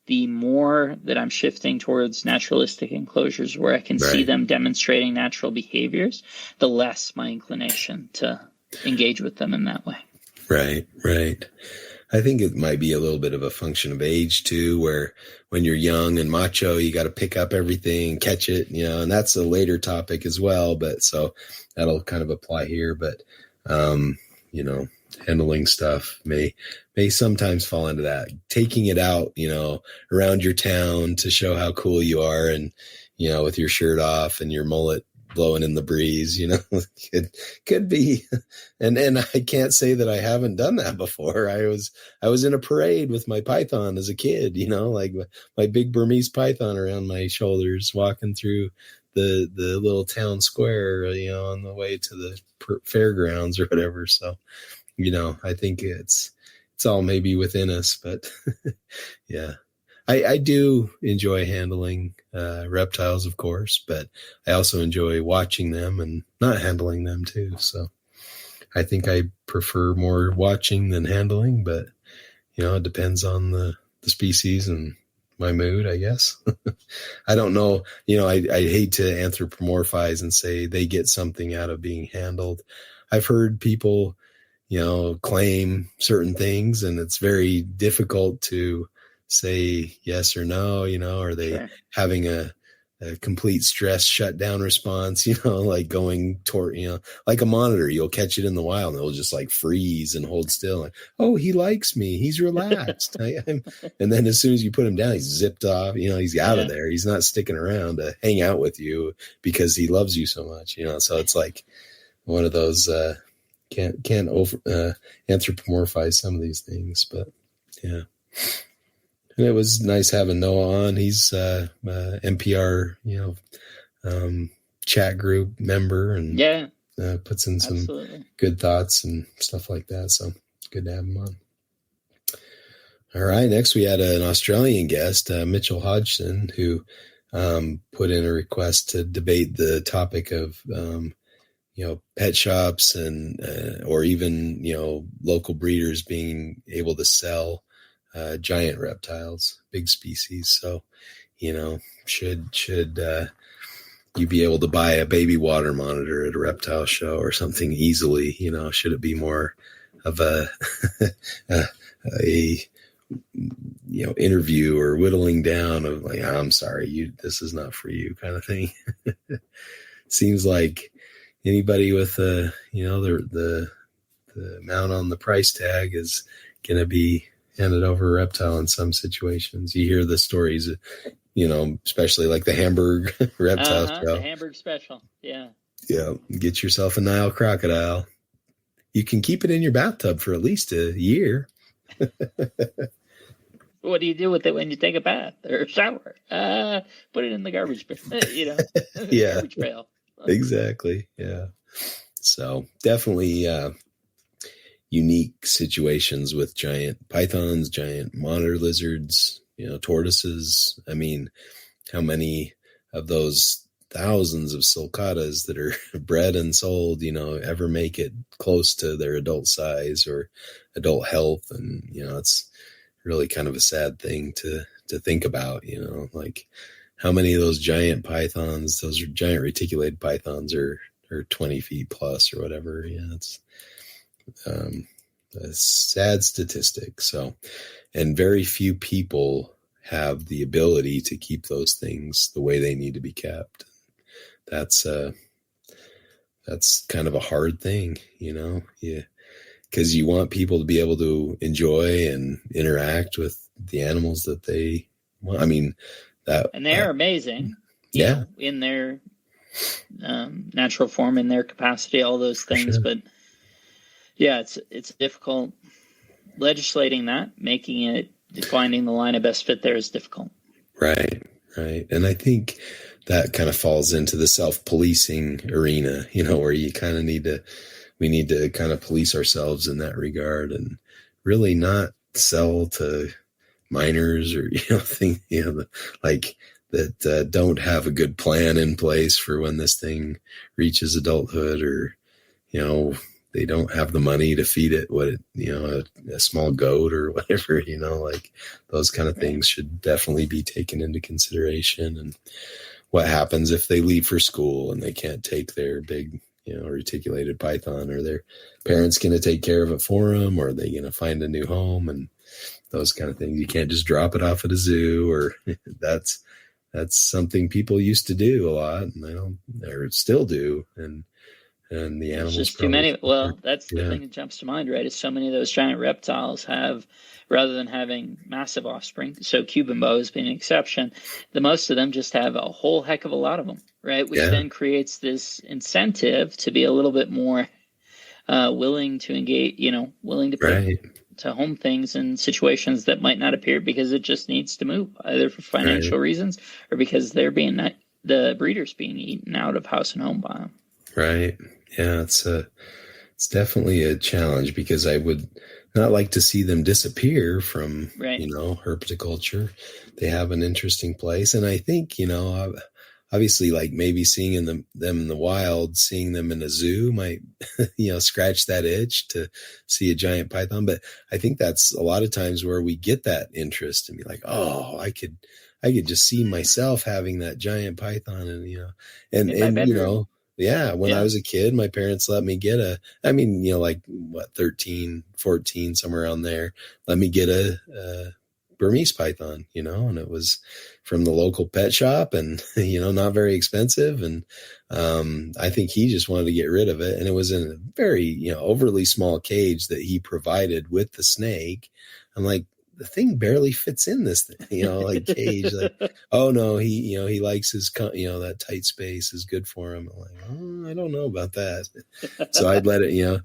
the more that I'm shifting towards naturalistic enclosures where I can see them demonstrating natural behaviors, the less my inclination to engage with them in that way. Right. I think it might be a little bit of a function of age too, where when you're young and macho, you got to pick up everything, catch it, and that's a later topic as well. But so that'll kind of apply here. But, handling stuff may sometimes fall into that, taking it out, around your town to show how cool you are. And, with your shirt off and your mullet blowing in the breeze, it could be. And I can't say that I haven't done that before. I was in a parade with my python as a kid, like my big Burmese python around my shoulders, walking through the little town square, on the way to the fairgrounds or whatever. So, I think it's all maybe within us, but yeah. I do enjoy handling reptiles, of course, but I also enjoy watching them and not handling them too. So I think I prefer more watching than handling, but it depends on the species and my mood, I guess. I don't know. I hate to anthropomorphize and say they get something out of being handled. I've heard people, claim certain things, and it's very difficult to say yes or no, are they having a complete stress shutdown response, like going toward, like a monitor, you'll catch it in the wild and it'll just like freeze and hold still. Like, oh, he likes me. He's relaxed. And then as soon as you put him down, he's zipped off, he's out of there. He's not sticking around to hang out with you because he loves you so much, so it's like one of those, can't over anthropomorphize some of these things, but yeah. And it was nice having Noah on. He's NPR, chat group member, and puts in some good thoughts and stuff like that. So good to have him on. All right, next we had an Australian guest, Mitchell Hodgson, who put in a request to debate the topic of pet shops and or even local breeders being able to sell giant reptiles, big species. So, should you be able to buy a baby water monitor at a reptile show or something easily? Should it be more of a interview or whittling down of like, I'm sorry, this is not for you kind of thing. Seems like anybody with the amount on the price tag is going to be handed over a reptile in some situations. You hear the stories, especially like the Hamburg reptile show. The Hamburg special. Yeah. Yeah. Get yourself a Nile crocodile. you can keep it in your bathtub for at least a year. What do you do with it when you take a bath or shower? Put it in the garbage, Yeah, garbage pail. Exactly. Yeah. So definitely unique situations with giant pythons, giant monitor lizards, tortoises. I mean, how many of those thousands of sulcatas that are bred and sold, ever make it close to their adult size or adult health? And, it's really kind of a sad thing to think about, like how many of those giant pythons, those giant reticulated pythons are 20 feet plus or whatever. Yeah, it's a sad statistic. So, and very few people have the ability to keep those things the way they need to be kept. That's kind of a hard thing, because you want people to be able to enjoy and interact with the animals that they want. I mean, and they're amazing, in their natural form, in their capacity, all those things. Sure. But yeah, it's difficult. Legislating that, making it, finding the line of best fit there is difficult. Right. And I think that kind of falls into the self-policing arena, where you kind of we need to kind of police ourselves in that regard and really not sell to minors or, like that don't have a good plan in place for when this thing reaches adulthood, or, they don't have the money to feed it a small goat or whatever, like those kind of things should definitely be taken into consideration. And what happens if they leave for school and they can't take their big, reticulated python, or their parents going to take care of it for them, or are they going to find a new home, and those kind of things. You can't just drop it off at a zoo, or that's something people used to do a lot, and they don't, or still do. And the animals. There's just too many. Well, that's the thing that jumps to mind, right? Is so many of those giant reptiles have, rather than having massive offspring, so Cuban boas being an exception, the most of them just have a whole heck of a lot of them, right? Which then creates this incentive to be a little bit more willing to engage, willing to pay to home things in situations that might not appear, because it just needs to move, either for financial reasons or because they're the breeders being eaten out of house and home by them. Right. Yeah, it's definitely a challenge, because I would not like to see them disappear from, herpetoculture. They have an interesting place. And I think, obviously, like maybe seeing them in the wild, seeing them in a zoo might, scratch that itch to see a giant python. But I think that's a lot of times where we get that interest and be like, oh, I could just see myself having that giant python, and when I was a kid, my parents let me get 13, 14, somewhere around there, let me get a Burmese python, and it was from the local pet shop, and, not very expensive. And I think he just wanted to get rid of it. And it was in a very, overly small cage that he provided with the snake. I'm like, the thing barely fits in this thing, like cage. Like, oh no, he likes his, that tight space is good for him. I'm like, I don't know about that. So I'd let it,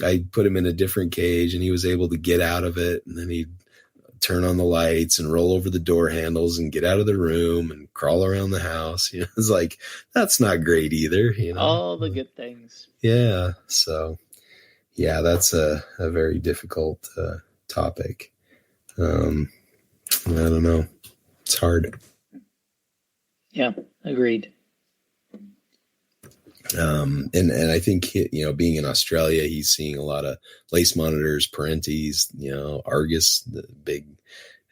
I put him in a different cage, and he was able to get out of it. And then he'd turn on the lights and roll over the door handles and get out of the room and crawl around the house. It's like, that's not great either. All the good things. Yeah. So yeah, that's a very difficult topic. I don't know. It's hard. Yeah, agreed. And I think, being in Australia, he's seeing a lot of lace monitors, parentes, Argus, the big,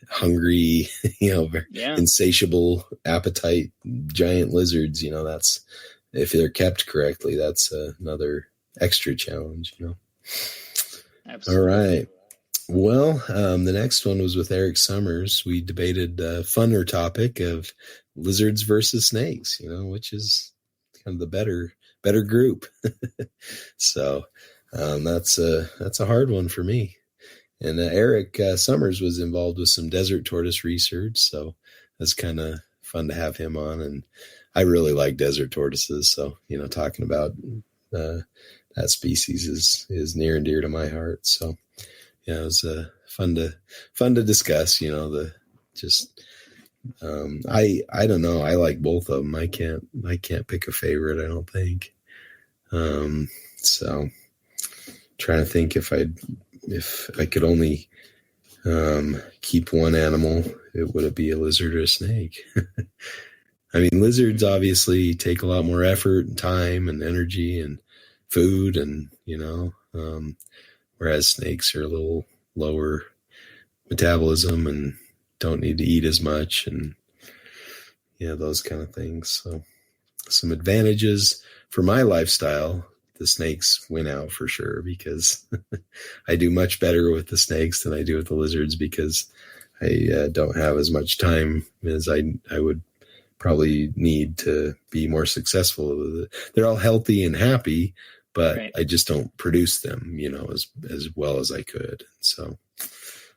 hungry, very insatiable appetite, giant lizards. That's, if they're kept correctly, that's another extra challenge, Absolutely. All right. Well, the next one was with Eric Summers. We debated a funner topic of lizards versus snakes, which is kind of the better group. So that's a hard one for me. And Eric Summers was involved with some desert tortoise research, so that's kind of fun to have him on. And I really like desert tortoises, so talking about that species is near and dear to my heart. So yeah, it was fun to discuss, the just, I don't know. I like both of them. I can't pick a favorite, I don't think. So trying to think if I could only, keep one animal, would it be a lizard or a snake? I mean, lizards obviously take a lot more effort and time and energy and food and, whereas snakes are a little lower metabolism and don't need to eat as much and those kind of things. So some advantages for my lifestyle, the snakes win out for sure, because I do much better with the snakes than I do with the lizards, because I don't have as much time as I would probably need to be more successful. They're all healthy and happy, but right. I just don't produce them, as well as I could. So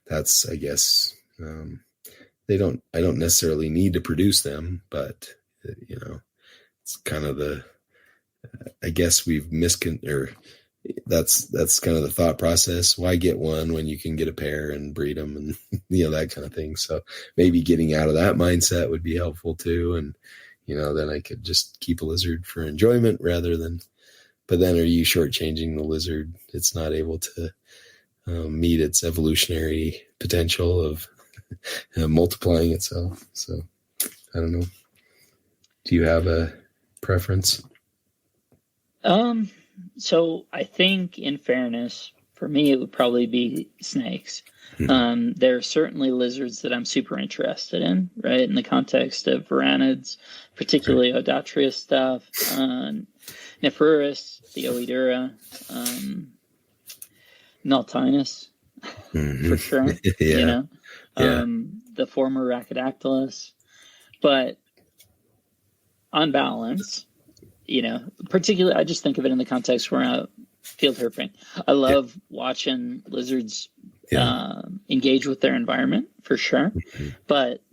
that's, I guess, I don't necessarily need to produce them, but it's kind of I guess we've that's kind of the thought process. Why get one when you can get a pair and breed them and, that kind of thing. So maybe getting out of that mindset would be helpful too. And, then I could just keep a lizard for enjoyment but then are you shortchanging the lizard? It's not able to meet its evolutionary potential of multiplying itself. So I don't know. Do you have a preference? So I think, in fairness, for me, it would probably be snakes. Mm-hmm. There are certainly lizards that I'm super interested in, right? In the context of varanids, particularly right. Odatria stuff, Nephrurus, the Oedura, Naltinus, mm-hmm. for sure. Yeah. The former Rhacodactylus, but on balance, particularly, I just think of it in the context where I'm field herping. I love watching lizards engage with their environment, for sure, mm-hmm. but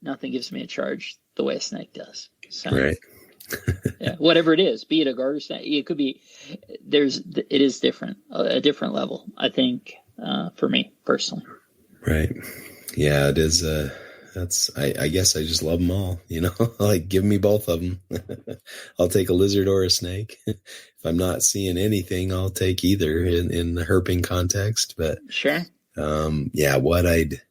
nothing gives me a charge the way a snake does. So, right. Whatever it is, be it a garter snake, it could be. It is different, a different level, I think, for me personally. Right. Yeah, it is. I guess I just love them all, like give me both of them. I'll take a lizard or a snake. If I'm not seeing anything, I'll take either in the herping context, but sure. What I'd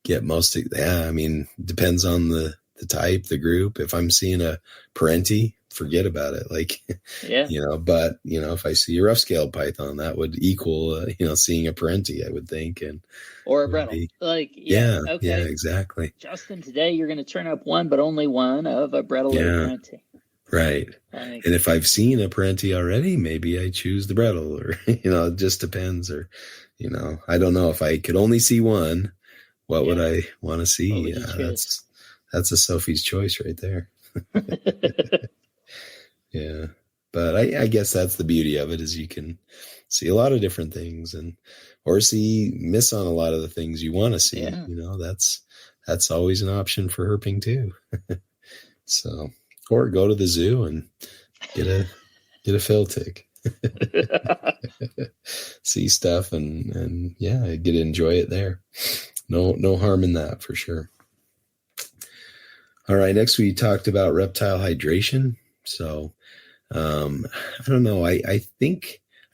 get most, depends on the type, the group. If I'm seeing a parenti, forget about it. But if I see a rough scaled python, that would equal, seeing a parenti, I would think. Or a brettle. Okay. Yeah, exactly. Justin, today you're going to turn up one, but only one of a brettle or a parenti. Right. And if I've seen a parenti already, maybe I choose the brettle, or, it just depends. Or, I don't know, if I could only see one, what would I want to see? That's a Sophie's choice right there. Yeah. But I guess that's the beauty of it, is you can see a lot of different things or miss on a lot of the things you want to see. Yeah. That's always an option for herping too. So, or go to the zoo and get a fill tick. See stuff and get to enjoy it there. No harm in that, for sure. All right. Next, we talked about reptile hydration. So, I don't know. I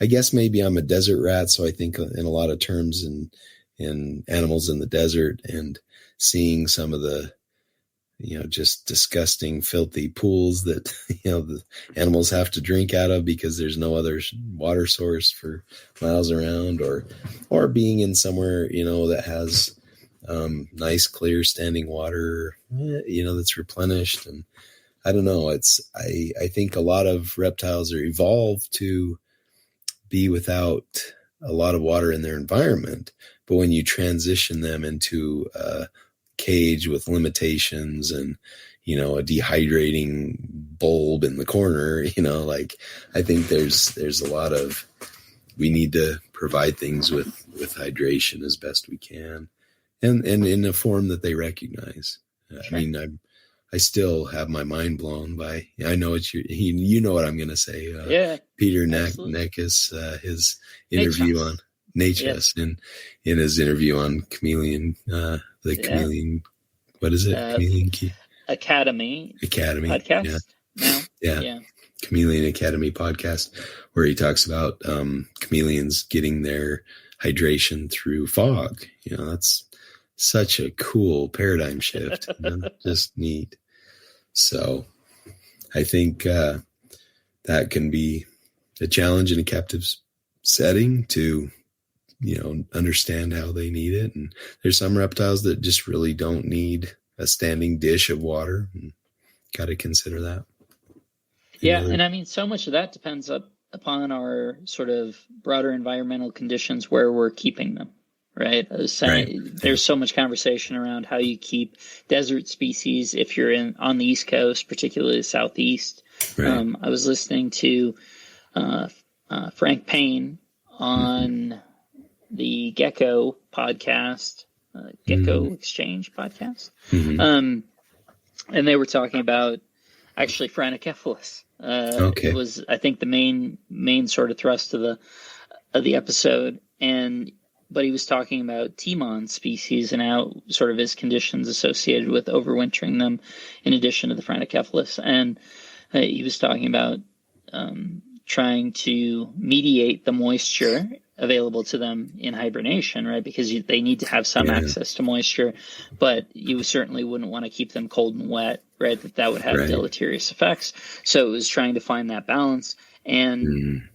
guess maybe I'm a desert rat. So I think in a lot of terms in animals in the desert, and seeing some of the, just disgusting, filthy pools that, the animals have to drink out of because there's no other water source for miles around, or being in somewhere, that has, nice, clear standing water, that's replenished. And I don't know. I think a lot of reptiles are evolved to be without a lot of water in their environment. But when you transition them into a cage with limitations and, a dehydrating bulb in the corner, I think there's a lot of, we need to provide things with hydration as best we can, and in a form that they recognize. Sure. I still have my mind blown by, I know it's you know what I'm going to say. Peter Neckis, his interview on Nachos in his interview on Chameleon, Chameleon, what is it? Chameleon Academy podcast. Yeah. Chameleon Academy podcast, where he talks about chameleons getting their hydration through fog. That's such a cool paradigm shift. Just neat. So I think that can be a challenge in a captive setting to, understand how they need it. And there's some reptiles that just really don't need a standing dish of water. Got to consider that. Yeah. And I mean, so much of that depends upon our sort of broader environmental conditions where we're keeping them. Right. There's so much conversation around how you keep desert species if you're on the East Coast, particularly the Southeast. Right. I was listening to Frank Payne on the Gecko podcast, Gecko Exchange podcast. And they were talking about actually Phrenicephalus. It was, I think, the main sort of thrust of the episode. But he was talking about Timon species and how sort of his conditions associated with overwintering them in addition to the Phrenicephalus. And he was talking about trying to mediate the moisture available to them in hibernation, right? Because they need to have some access to moisture, but you certainly wouldn't want to keep them cold and wet, right? That would have deleterious effects. So it was trying to find that balance. And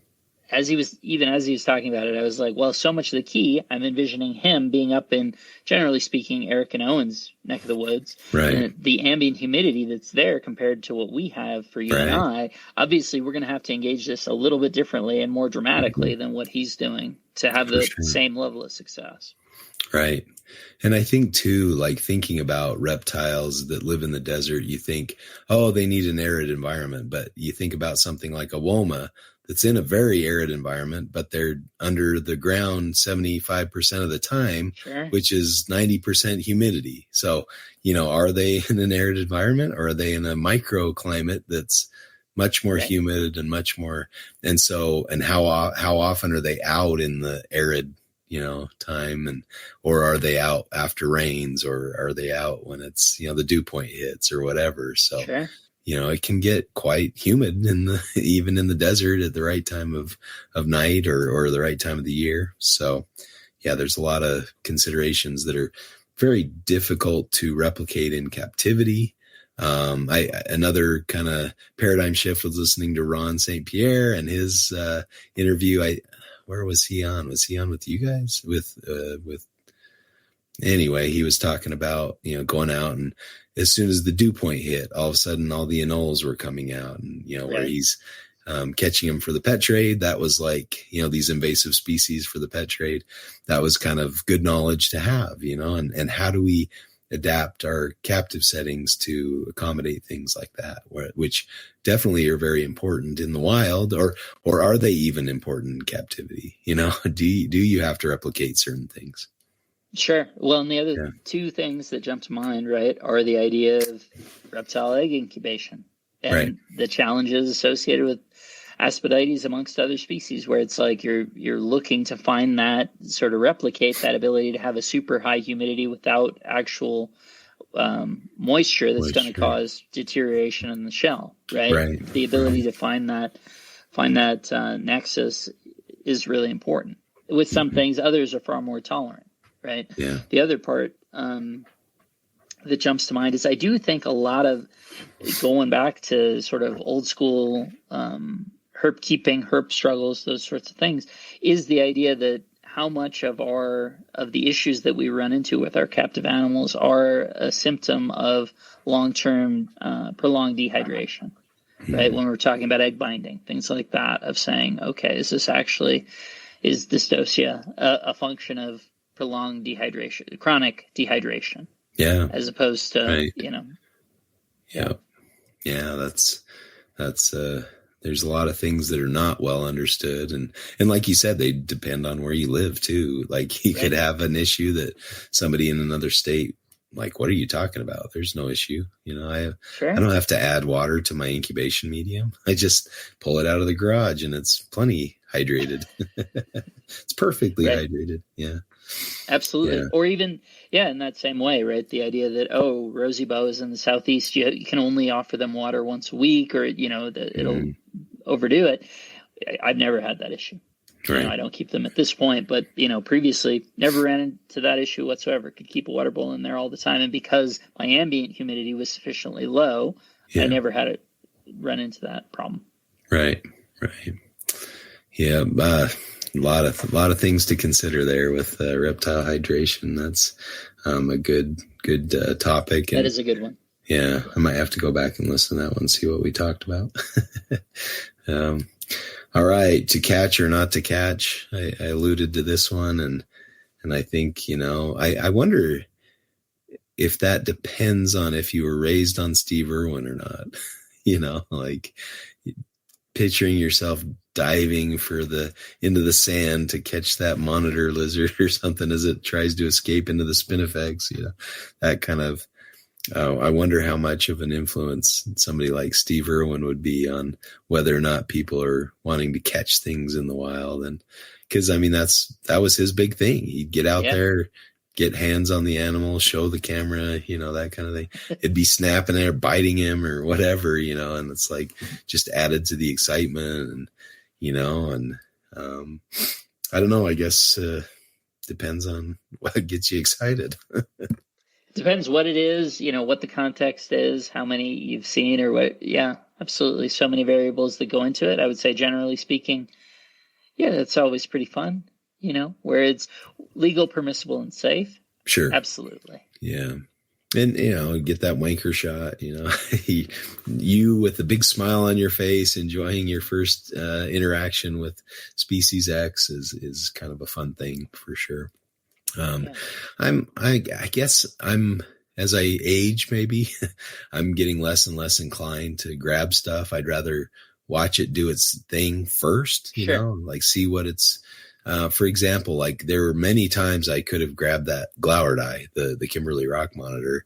as he was talking about it, I was like, well, so much of the key, I'm envisioning him being up in, generally speaking, Eric and Owen's neck of the woods. Right. And the ambient humidity that's there compared to what we have for you and I, obviously we're going to have to engage this a little bit differently and more dramatically than what he's doing to have the same level of success. Right. And I think too, like thinking about reptiles that live in the desert, you think, oh, they need an arid environment. But you think about something like a woma that's in a very arid environment, but they're under the ground 75% of the time, which is 90% humidity. So, are they in an arid environment, or are they in a microclimate that's much more humid and much more? And so, and how often are they out in the arid, time, or are they out after rains, or are they out when it's, the dew point hits or whatever? So, it can get quite humid even in the desert at the right time of night or the right time of the year. So there's a lot of considerations that are very difficult to replicate in captivity. Another kind of paradigm shift was listening to Ron St. Pierre and his interview. Where was he on? Was he on with you guys? Anyway, he was talking about, going out, and as soon as the dew point hit, all of a sudden all the anoles were coming out, and, where he's catching them for the pet trade. That was like, these invasive species for the pet trade. That was kind of good knowledge to have, and how do we adapt our captive settings to accommodate things like that, which definitely are very important in the wild, or are they even important in captivity? Do you have to replicate certain things? Sure. Well, and the other two things that jump to mind, right, are the idea of reptile egg incubation and the challenges associated with Aspidites amongst other species, where it's like you're looking to find that, sort of replicate that ability to have a super high humidity without actual moisture that's going to cause deterioration in the shell, right? The ability to find that nexus is really important. With some things, others are far more tolerant. Right. Yeah. The other part that jumps to mind is I do think a lot of going back to sort of old school herp keeping, herp struggles, those sorts of things, is the idea that how much of the issues that we run into with our captive animals are a symptom of long-term prolonged dehydration. Right. When we're talking about egg binding, things like that, of saying, okay, is dystocia a function of prolonged dehydration, chronic dehydration, as opposed to that's there's a lot of things that are not well understood, and like you said, they depend on where you live too. Like you could have an issue that somebody in another state like, what are you talking about? There's no issue. You know, I Sure. don't have to add water to my incubation medium. I just pull it out of the garage and it's plenty hydrated. It's perfectly hydrated. Yeah. Absolutely. Yeah. Or even, in that same way, right? The idea that, rosy boas in the Southeast, you can only offer them water once a week, or, it'll overdo it. I've never had that issue. Right. You know, I don't keep them at this point, but, previously never ran into that issue whatsoever. Could keep a water bowl in there all the time. And because my ambient humidity was sufficiently low, I never had to run into that problem. Right. Yeah. A lot of things to consider there with reptile hydration. That's a good topic. That is a good one. Yeah, I might have to go back and listen to that one, see what we talked about. All right, to catch or not to catch. I alluded to this one, and I think, I wonder if that depends on if you were raised on Steve Irwin or not. Like picturing yourself diving into the sand to catch that monitor lizard or something as it tries to escape into the spinifex, that kind of, I wonder how much of an influence somebody like Steve Irwin would be on whether or not people are wanting to catch things in the wild. And cause that was his big thing. He'd get out there, get hands on the animal, show the camera, that kind of thing. It'd be snapping there, biting him or whatever, and it's like just added to the excitement and, I don't know, I guess, depends on what gets you excited. Depends what it is, what the context is, how many you've seen or what. Yeah, absolutely. So many variables that go into it. I would say generally speaking, it's always pretty fun, where it's legal, permissible, and safe. Sure. Absolutely. Yeah. And, get that wanker shot, you with a big smile on your face, enjoying your first interaction with species X is kind of a fun thing for sure. I guess as I age, maybe I'm getting less and less inclined to grab stuff. I'd rather watch it do its thing first, like see what it's, for example, like there were many times I could have grabbed that Glauerdii, the Kimberly rock monitor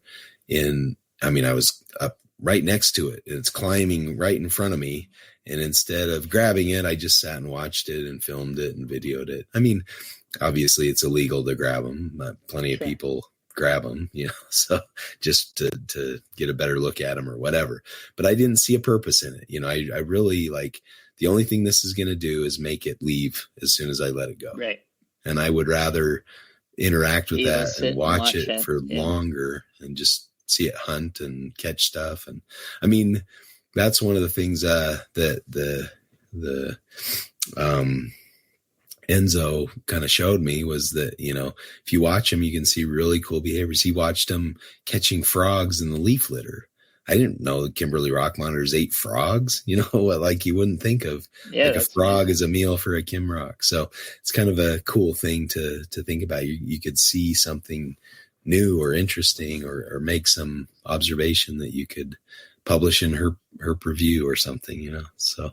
I was up right next to it and it's climbing right in front of me. And instead of grabbing it, I just sat and watched it and filmed it and videoed it. Obviously it's illegal to grab them. Plenty of people grab them, so just to get a better look at them or whatever. But I didn't see a purpose in it. I really like the only thing this is going to do is make it leave as soon as I let it go. Right. And I would rather interact with that and watch it for longer and just see it hunt and catch stuff. And that's one of the things that the Enzo kind of showed me was that, if you watch him, you can see really cool behaviors. He watched him catching frogs in the leaf litter. I didn't know that Kimberly rock monitors ate frogs, like you wouldn't think of like a frog as a meal for a Kim rock. So it's kind of a cool thing to think about. You could see something new or interesting or make some observation that you could publish in her review or something, so.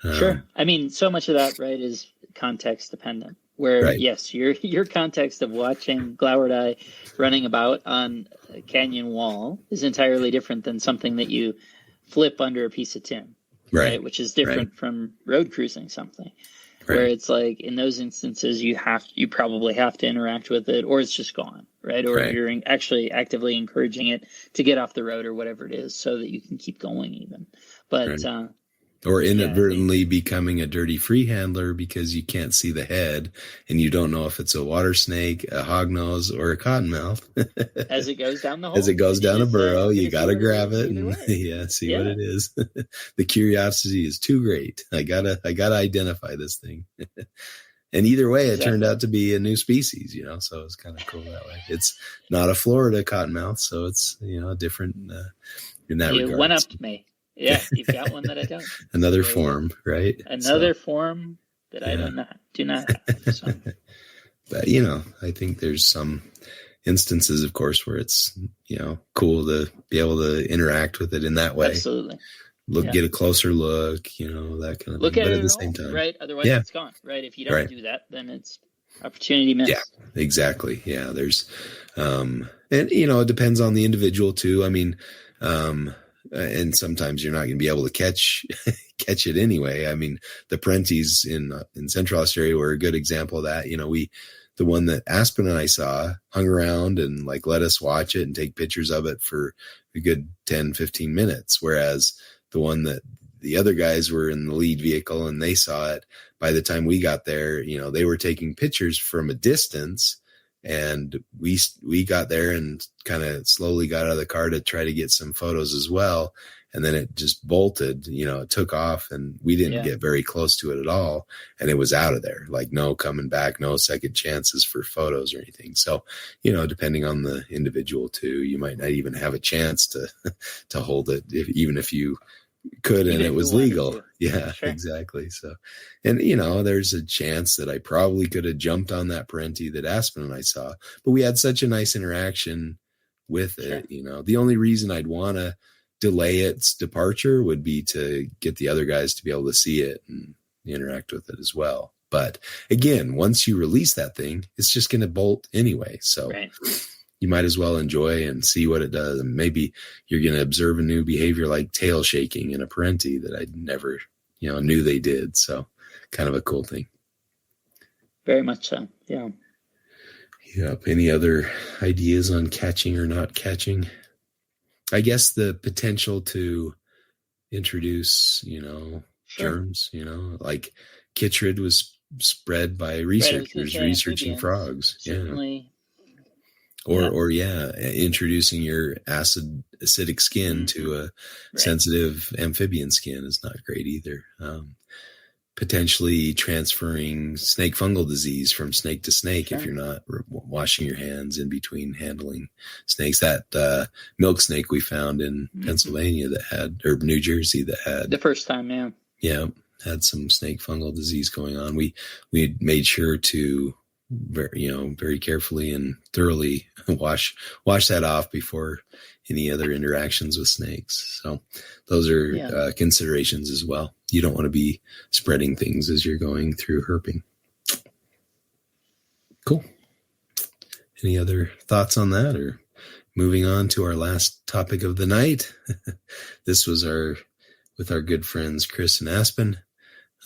Sure. So much of that, right, is context dependent. Where, yes, your context of watching Glauerdii running about on a canyon wall is entirely different than something that you flip under a piece of tin, right? Which is different from road cruising something. Where it's like in those instances you probably have to interact with it, or it's just gone, right? Or you're actually actively encouraging it to get off the road or whatever it is, so that you can keep going even. But or inadvertently becoming a dirty free handler because you can't see the head and you don't know if it's a water snake, a hognose, or a cottonmouth. As it goes down the hole. As it goes down a burrow, you got to grab it and see what it is. The curiosity is too great. I gotta identify this thing. And either way, it turned out to be a new species, so it's kind of cool that way. It's not a Florida cottonmouth, so it's, different in that regard. You one-upped me. Yeah, you've got one that I don't. Another form, right? Another form that I do not have. So. But, I think there's some instances, of course, where it's, cool to be able to interact with it in that way. Absolutely. Get a closer look, that kind of look thing. At but it at the same time, right? Otherwise it's gone, right? If you don't do that, then it's opportunity missed. Yeah, exactly. Yeah. There's, and it depends on the individual too. I mean, and sometimes you're not going to be able to catch it anyway. I mean, the Prentice in Central Australia were a good example of that. The one that Aspen and I saw hung around and like let us watch it and take pictures of it for a good 10, 15 minutes. Whereas the one that the other guys were in the lead vehicle and they saw it, by the time we got there, they were taking pictures from a distance, and we got there and kind of slowly got out of the car to try to get some photos as well. And then it just bolted, it took off, and we didn't get very close to it at all. And it was out of there, like no coming back, no second chances for photos or anything. So, depending on the individual too, you might not even have a chance to hold it, even if you could, and it was legal. Yeah, sure. Exactly. So, and there's a chance that I probably could have jumped on that Parenti that Aspen and I saw, but we had such a nice interaction with it. The only reason I'd want to delay its departure would be to get the other guys to be able to see it and interact with it as well. But again, once you release that thing, it's just going to bolt anyway. So you might as well enjoy and see what it does. And maybe you're going to observe a new behavior like tail shaking in a Parenti that I never, knew they did. So kind of a cool thing. Very much so. Yeah. Yep. Any other ideas on catching or not catching? I guess the potential to introduce, germs, like chytrid was spread by researchers researching frogs. Certainly. Yeah. Or introducing your acidic skin to a sensitive amphibian skin is not great either. Potentially transferring snake fungal disease from snake to snake if you're not washing your hands in between handling snakes. That milk snake we found in Pennsylvania or New Jersey that had the first time, had some snake fungal disease going on. We had made sure to very carefully and thoroughly wash that off before any other interactions with snakes. So those are considerations as well. You don't want to be spreading things as you're going through herping. Cool. Any other thoughts on that, or moving on to our last topic of the night? This was with our good friends, Chris and Aspen.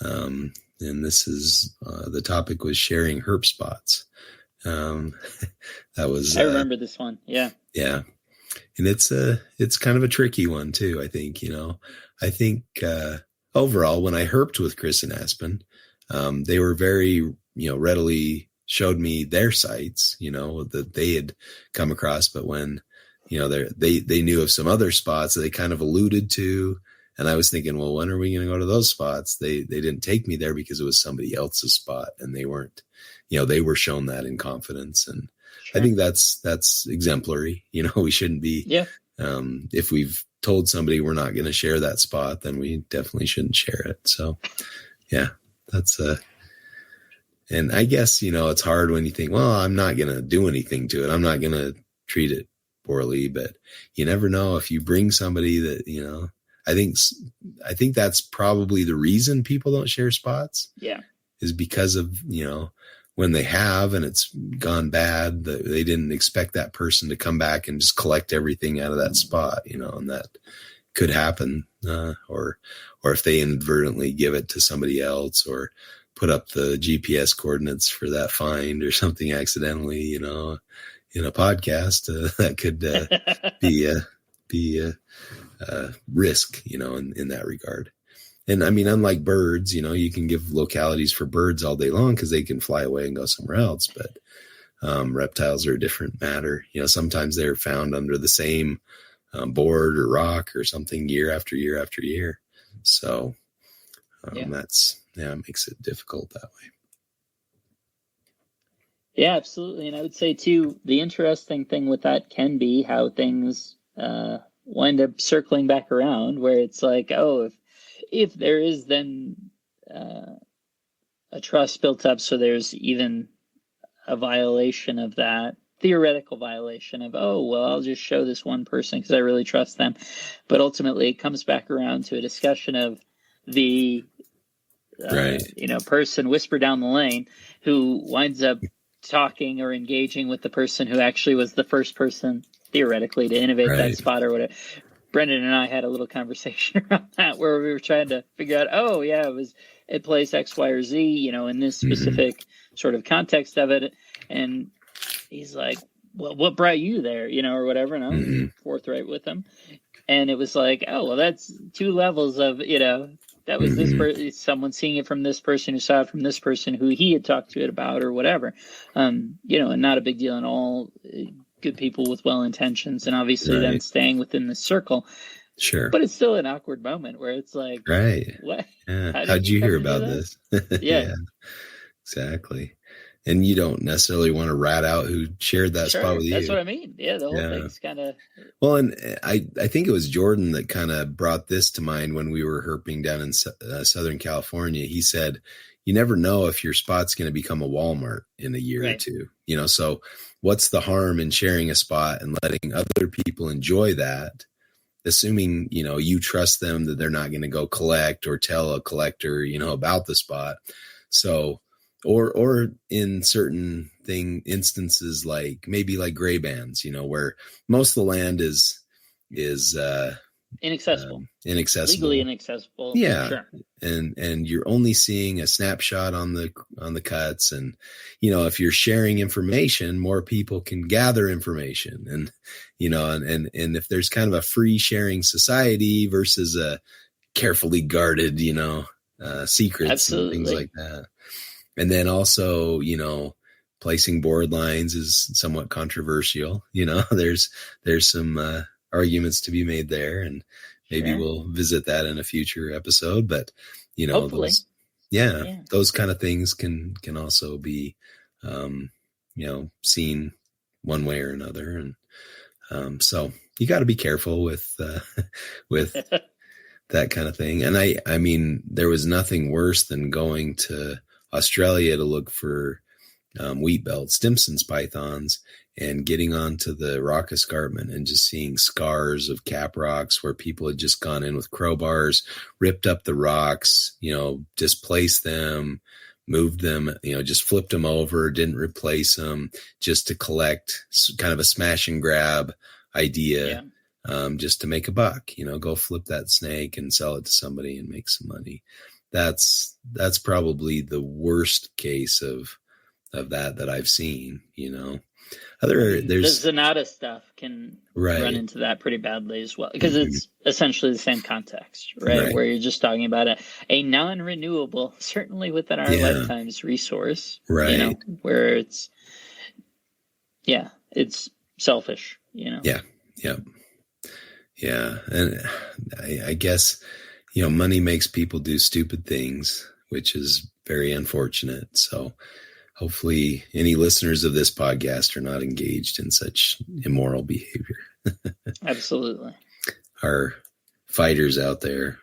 And this is, the topic was sharing herp spots. That was, I remember this one. Yeah. Yeah. And it's kind of a tricky one too. I think, I think, overall, when I herped with Chris and Aspen, they were very, readily showed me their sites, that they had come across. But when, they knew of some other spots that they kind of alluded to. And I was thinking, well, when are we going to go to those spots? They didn't take me there because it was somebody else's spot, and they weren't, they were shown that in confidence. And I think that's exemplary. We shouldn't be, if we've told somebody we're not going to share that spot, then we definitely shouldn't share it. So that's and I guess, it's hard when you think, well, I'm not going to do anything to it. I'm not going to treat it poorly, but you never know if you bring somebody that, I think that's probably the reason people don't share spots. Yeah. Is because of, when they have and it's gone bad, they didn't expect that person to come back and just collect everything out of that spot, and that could happen. Or if they inadvertently give it to somebody else or put up the GPS coordinates for that find or something accidentally, in a podcast, that could be a risk, in that regard. And I mean, unlike birds, you can give localities for birds all day long because they can fly away and go somewhere else. But reptiles are a different matter. Sometimes they're found under the same board or rock or something year after year after year. So it makes it difficult that way. Yeah, absolutely. And I would say too, the interesting thing with that can be how things wind up circling back around, where it's like, oh, if there is then a trust built up, so there's even a violation of that, theoretical violation of, oh, well, I'll just show this one person because I really trust them. But ultimately it comes back around to a discussion of the right. Person whisper down the lane who winds up talking or engaging with the person who actually was the first person theoretically to innovate that spot or whatever. Brendan and I had a little conversation around that where we were trying to figure out, it plays X, Y, or Z, in this specific sort of context of it. And he's like, well, what brought you there, or whatever. And I was forthright with him. And it was like, oh, well, that's two levels of, that was this someone seeing it from this person who saw it from this person who he had talked to it about or whatever. And not a big deal at all. Good people with well intentions, and obviously then staying within the circle. Sure. But it's still an awkward moment where it's like, what? Yeah. How'd you hear about this? Yeah. Exactly. And you don't necessarily want to rat out who shared that spot with you. That's what I mean. Yeah, the whole thing's kind of... Well, and I think it was Jordan that kind of brought this to mind when we were herping down in Southern California. He said, you never know if your spot's going to become a Walmart in a year or two. So what's the harm in sharing a spot and letting other people enjoy that, assuming, you trust them that they're not going to go collect or tell a collector, about the spot. So... Or in certain instances, like maybe like gray bands, where most of the land is inaccessible, legally inaccessible. Yeah. Sure. And you're only seeing a snapshot on the cuts. And, if you're sharing information, more people can gather information and, and if there's kind of a free sharing society versus a carefully guarded, secrets Absolutely. and things like that. And then also, placing board lines is somewhat controversial. There's some arguments to be made there, and maybe we'll visit that in a future episode. But hopefully. Those kind of things can also be, seen one way or another, and so you got to be careful with that kind of thing. And I mean, there was nothing worse than going to Australia to look for wheat belt Stimson's pythons and getting onto the rock escarpment and just seeing scars of cap rocks where people had just gone in with crowbars, ripped up the rocks, displaced them, moved them, just flipped them over, didn't replace them, just to collect, kind of a smash and grab idea. Just to make a buck, go flip that snake and sell it to somebody and make some money. That's probably the worst case of that I've seen, there's the Zanata stuff can run into that pretty badly as well, because it's essentially the same context, right? Where you're just talking about a non-renewable, certainly within our lifetimes, resource, right? Where it's selfish, Yeah. And I guess, money makes people do stupid things, which is very unfortunate. So hopefully any listeners of this podcast are not engaged in such immoral behavior. Absolutely. Our fighters out there.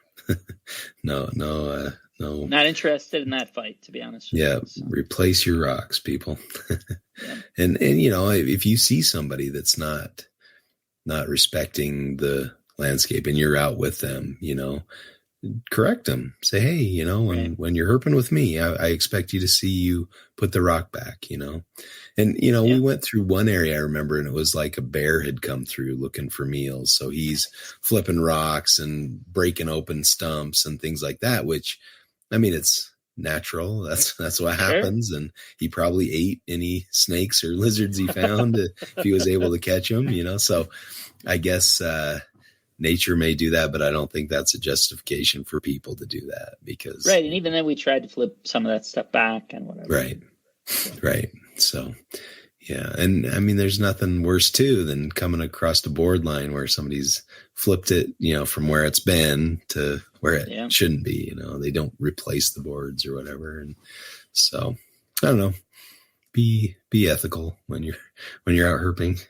No. Not interested in that fight, to be honest with you. So. Replace your rocks, people. And if you see somebody that's not respecting the landscape and you're out with them, correct them. Say, hey, when you're herping with me, I expect you to see you put the rock back, And, we went through one area, I remember, and it was like a bear had come through looking for meals. So he's flipping rocks and breaking open stumps and things like that, which, I mean, it's natural. That's what happens. And he probably ate any snakes or lizards he found if he was able to catch them, So I guess, nature may do that, but I don't think that's a justification for people to do that because. Right. And even then we tried to flip some of that stuff back and whatever. Right. Right. So, yeah. And I mean, there's nothing worse too than coming across the board line where somebody's flipped it, from where it's been to where it shouldn't be, they don't replace the boards or whatever. And so I don't know, be ethical when you're out herping.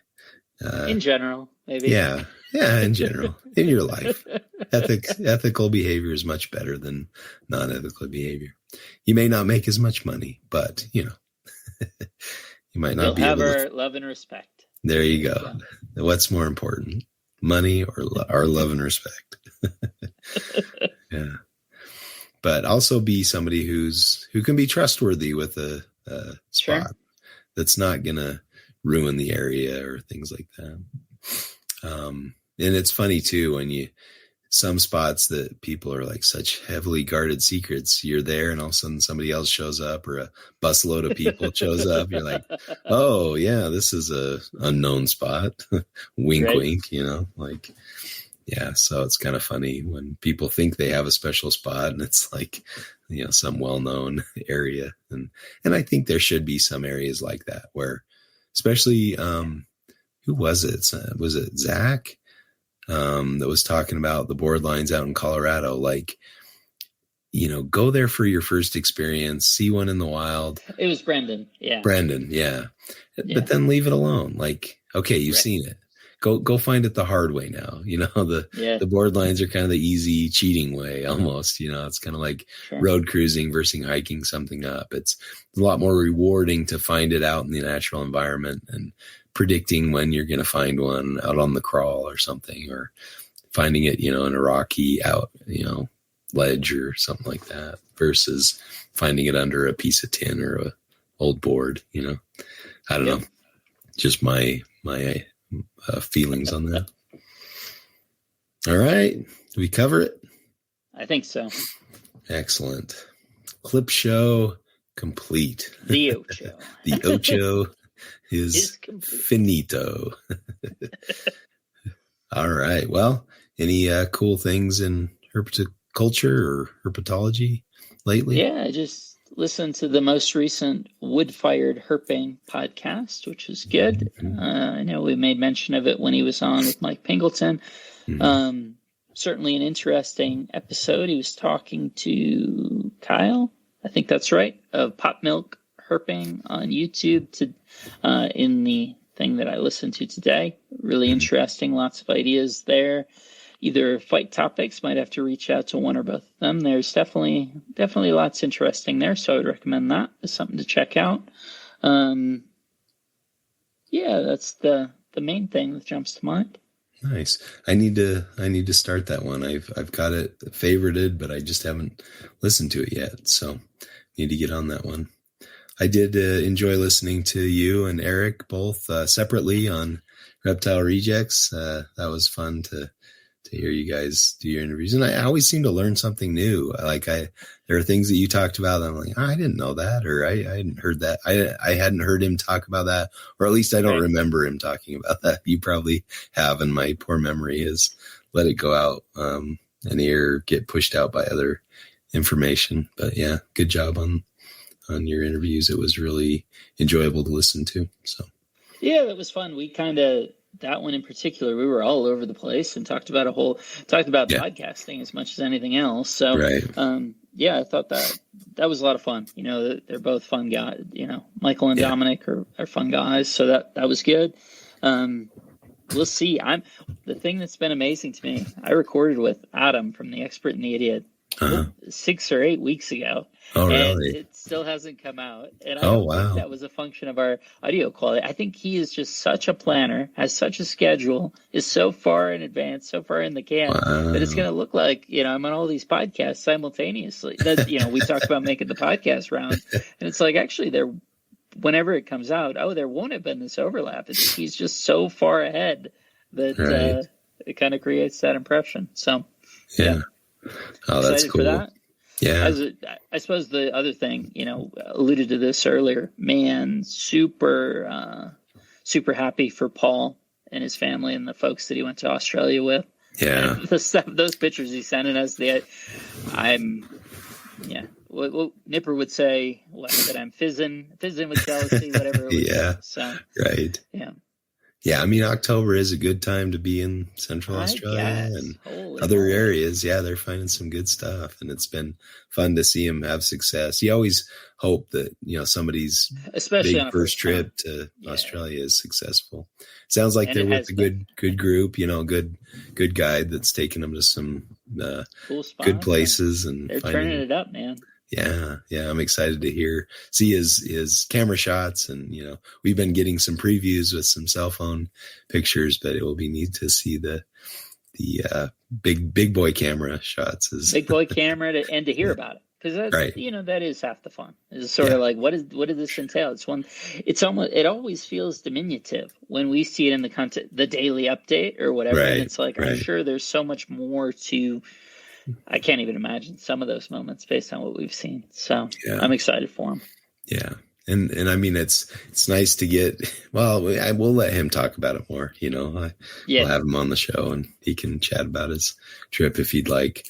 In general, maybe. Yeah. Yeah, in general, in your life, ethical behavior is much better than non-ethical behavior. You may not make as much money, but you might not be have able our love and respect. There you go. What's more important, money or our love and respect? Yeah. but also be somebody who can be trustworthy with a spot that's not going to ruin the area or things like that. And it's funny too, when some spots that people are like such heavily guarded secrets, you're there and all of a sudden somebody else shows up, or a busload of people shows up. You're like, oh yeah, this is a unknown spot. Wink, wink, like, yeah. So it's kind of funny when people think they have a special spot and it's like, some well-known area. And I think there should be some areas like that where, especially, who was it? Was it Zach? That was talking about the board lines out in Colorado, like, go there for your first experience, see one in the wild. It was Brendan. Yeah. Brendan. Yeah. But then leave it alone. Like, okay, you've seen it. Go find it the hard way now. The board lines are kind of the easy cheating way almost, it's kind of like road cruising versus hiking something up. It's a lot more rewarding to find it out in the natural environment and predicting when you're going to find one out on the crawl or something, or finding it, in a rocky out, ledge or something like that, versus finding it under a piece of tin or a old board, I don't know. Just my feelings on that. All right. Did we cover it? I think so. Excellent. Clipshow complete. The Ocho. The Ocho is finito. All right. Well, any cool things in herpetoculture or herpetology lately? Yeah, I just listened to the most recent wood-fired herping podcast, which is good. I know we made mention of it when he was on with Mike Pingleton. Certainly an interesting episode. He was talking to Kyle, I think that's right, of Pot Milk Herping on YouTube in the thing that I listened to today. Really interesting. Lots of ideas there. Either fight topics, might have to reach out to one or both of them. There's definitely lots interesting there. So I would recommend that as something to check out. Yeah, that's the main thing that jumps to mind. Nice. I need to start that one. I've got it favorited, but I just haven't listened to it yet. So need to get on that one. I did enjoy listening to you and Eric both separately on Reptile Rejects. That was fun to hear you guys do your interviews. And I always seem to learn something new. There are things that you talked about that I'm like, I didn't know that, or I hadn't heard that. I hadn't heard him talk about that, or at least I don't remember him talking about that. You probably have, and my poor memory has let it go out and get pushed out by other information. But yeah, good job on your interviews. It was really enjoyable to listen to. So yeah, that was fun. We that one in particular, we were all over the place and talked about podcasting as much as anything else. So, I thought that was a lot of fun. They're both fun guys. Michael and Dominic are fun guys. So that was good. We'll see. The thing that's been amazing to me, I recorded with Adam from The Expert and the Idiot 6 or 8 weeks ago. Oh, and really? it still hasn't come out. And I don't think that was a function of our audio quality. I think he is just such a planner, has such a schedule, is so far in advance, so far in the can that it's going to look like, I'm on all these podcasts simultaneously. We talked about making the podcast round, and it's like, actually, whenever it comes out, there won't have been this overlap. He's just so far ahead that it kind of creates that impression. So, yeah. Oh, that's excited cool. For that. Yeah. I suppose the other thing, alluded to this earlier, man, super happy for Paul and his family and the folks that he went to Australia with. Yeah. And the stuff, those pictures he's sending us, what Nipper would say, that I'm fizzing with jealousy, whatever. So, right. Yeah. Yeah, I mean, October is a good time to be in Central Australia and other areas. Yeah, they're finding some good stuff, and it's been fun to see them have success. You always hope that, somebody's especially big first trip to Australia is successful. Sounds like they're with a good group, good guide that's taking them to some cool spots, good places, and they're turning it up, man. Yeah, I'm excited to see his camera shots, and we've been getting some previews with some cell phone pictures, but it will be neat to see the big boy camera shots is big boy camera and to hear about it. Because that, right. That is half the fun. It's sort of like, what does this entail? It always feels diminutive when we see it in the content, the daily update or whatever. Right, and it's like, I'm sure there's so much more to, I can't even imagine some of those moments based on what we've seen. So I'm excited for him. Yeah. And I mean, it's nice to get, well, we'll let him talk about it more, we'll have him on the show and he can chat about his trip if he'd like.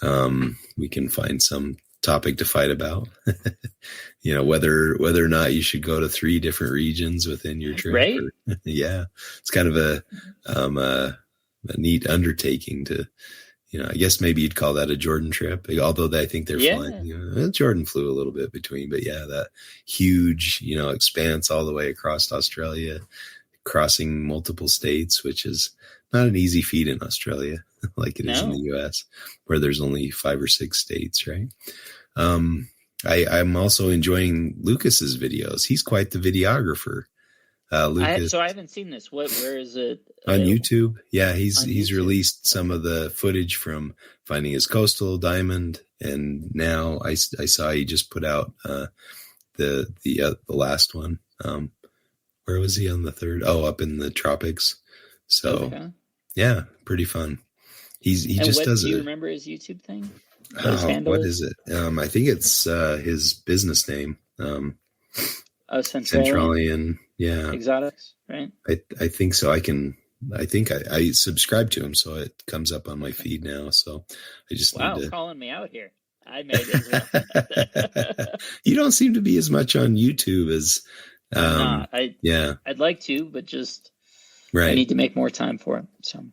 We can find some topic to fight about, whether or not you should go to 3 different regions within your trip. Right. It's kind of a neat undertaking to, I guess maybe you'd call that a Jordan trip, although I think they're flying, Jordan flew a little bit between, but that huge, expanse all the way across Australia, crossing multiple states, which is not an easy feat in Australia like it is in the US, where there's only 5 or 6 states, right? I'm also enjoying Lucas's videos. He's quite the videographer. Lucas. I haven't seen this. Where is it? On YouTube. Yeah, he's released some of the footage from finding his coastal diamond, and now I saw he just put out the last one. Where was he on the third? Oh, up in the tropics. So pretty fun. He just does it. Do you remember his YouTube thing? What is it? I think it's his business name. Centralian. Yeah. Exotics, right? I think so. I subscribe to him, so it comes up on my feed now. So I just need to... calling me out here. I made it as well. You don't seem to be as much on YouTube as I'd like to, but just I need to make more time for it. So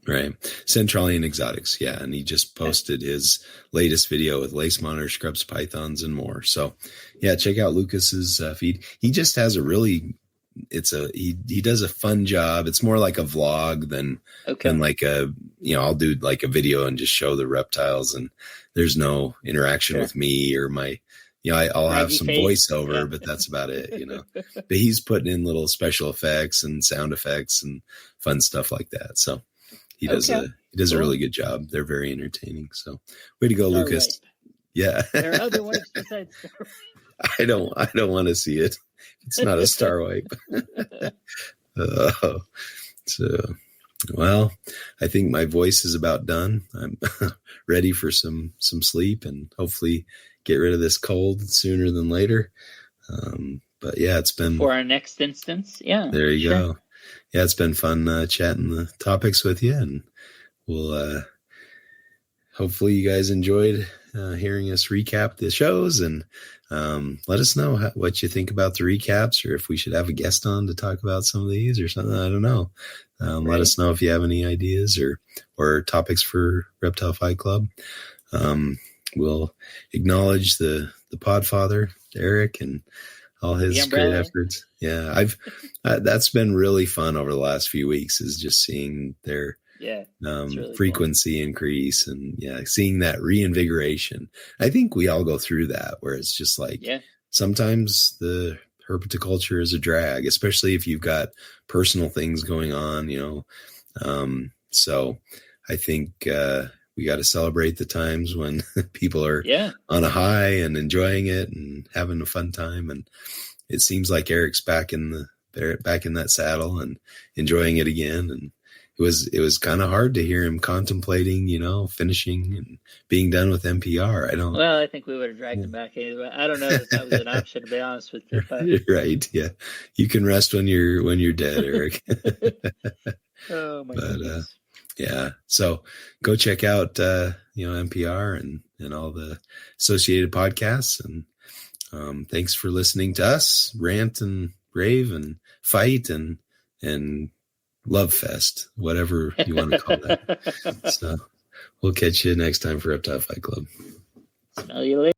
Centralian Exotics, and he just posted his latest video with lace monitor, scrubs, pythons, and more. So check out Lucas's feed. He just has a really he does a fun job. It's more like a vlog than like a I'll do like a video and just show the reptiles, and there's no interaction with me or my I'll have some voiceover, but that's about it, But he's putting in little special effects and sound effects and fun stuff like that. So he does a really good job. They're very entertaining. So way to go, Lucas. Right. Yeah. There are other ones besides I don't want to see it. It's not a star wipe. Well, I think my voice is about done. I'm ready for some sleep and hopefully get rid of this cold sooner than later. But it's been for our next instance. Yeah. There you go. Yeah, it's been fun chatting the topics with you, and we'll hopefully you guys enjoyed hearing us recap the shows, and let us know what you think about the recaps, or if we should have a guest on to talk about some of these or something. I don't know. Let us know if you have any ideas or topics for Reptile Fight Club. We'll acknowledge the Podfather, Eric, and all his great efforts. Yeah, that's been really fun over the last few weeks, is just seeing their really frequency increase, and seeing that reinvigoration. I think we all go through that, where it's just like sometimes the herpetoculture is a drag, especially if you've got personal things going on, so I think we got to celebrate the times when people are on a high and enjoying it and having a fun time. And it seems like Eric's back in that saddle and enjoying it again. And it was kind of hard to hear him contemplating, finishing and being done with NPR. I think we would have dragged him back anyway. I don't know that was an option, to be honest with you. But... Right. Yeah. You can rest when you're dead, Eric. Oh my goodness. So go check out, NPR and all the associated podcasts. And thanks for listening to us rant and rave and fight and love fest, whatever you want to call that. So we'll catch you next time for Reptile Fight Club. Smell you later.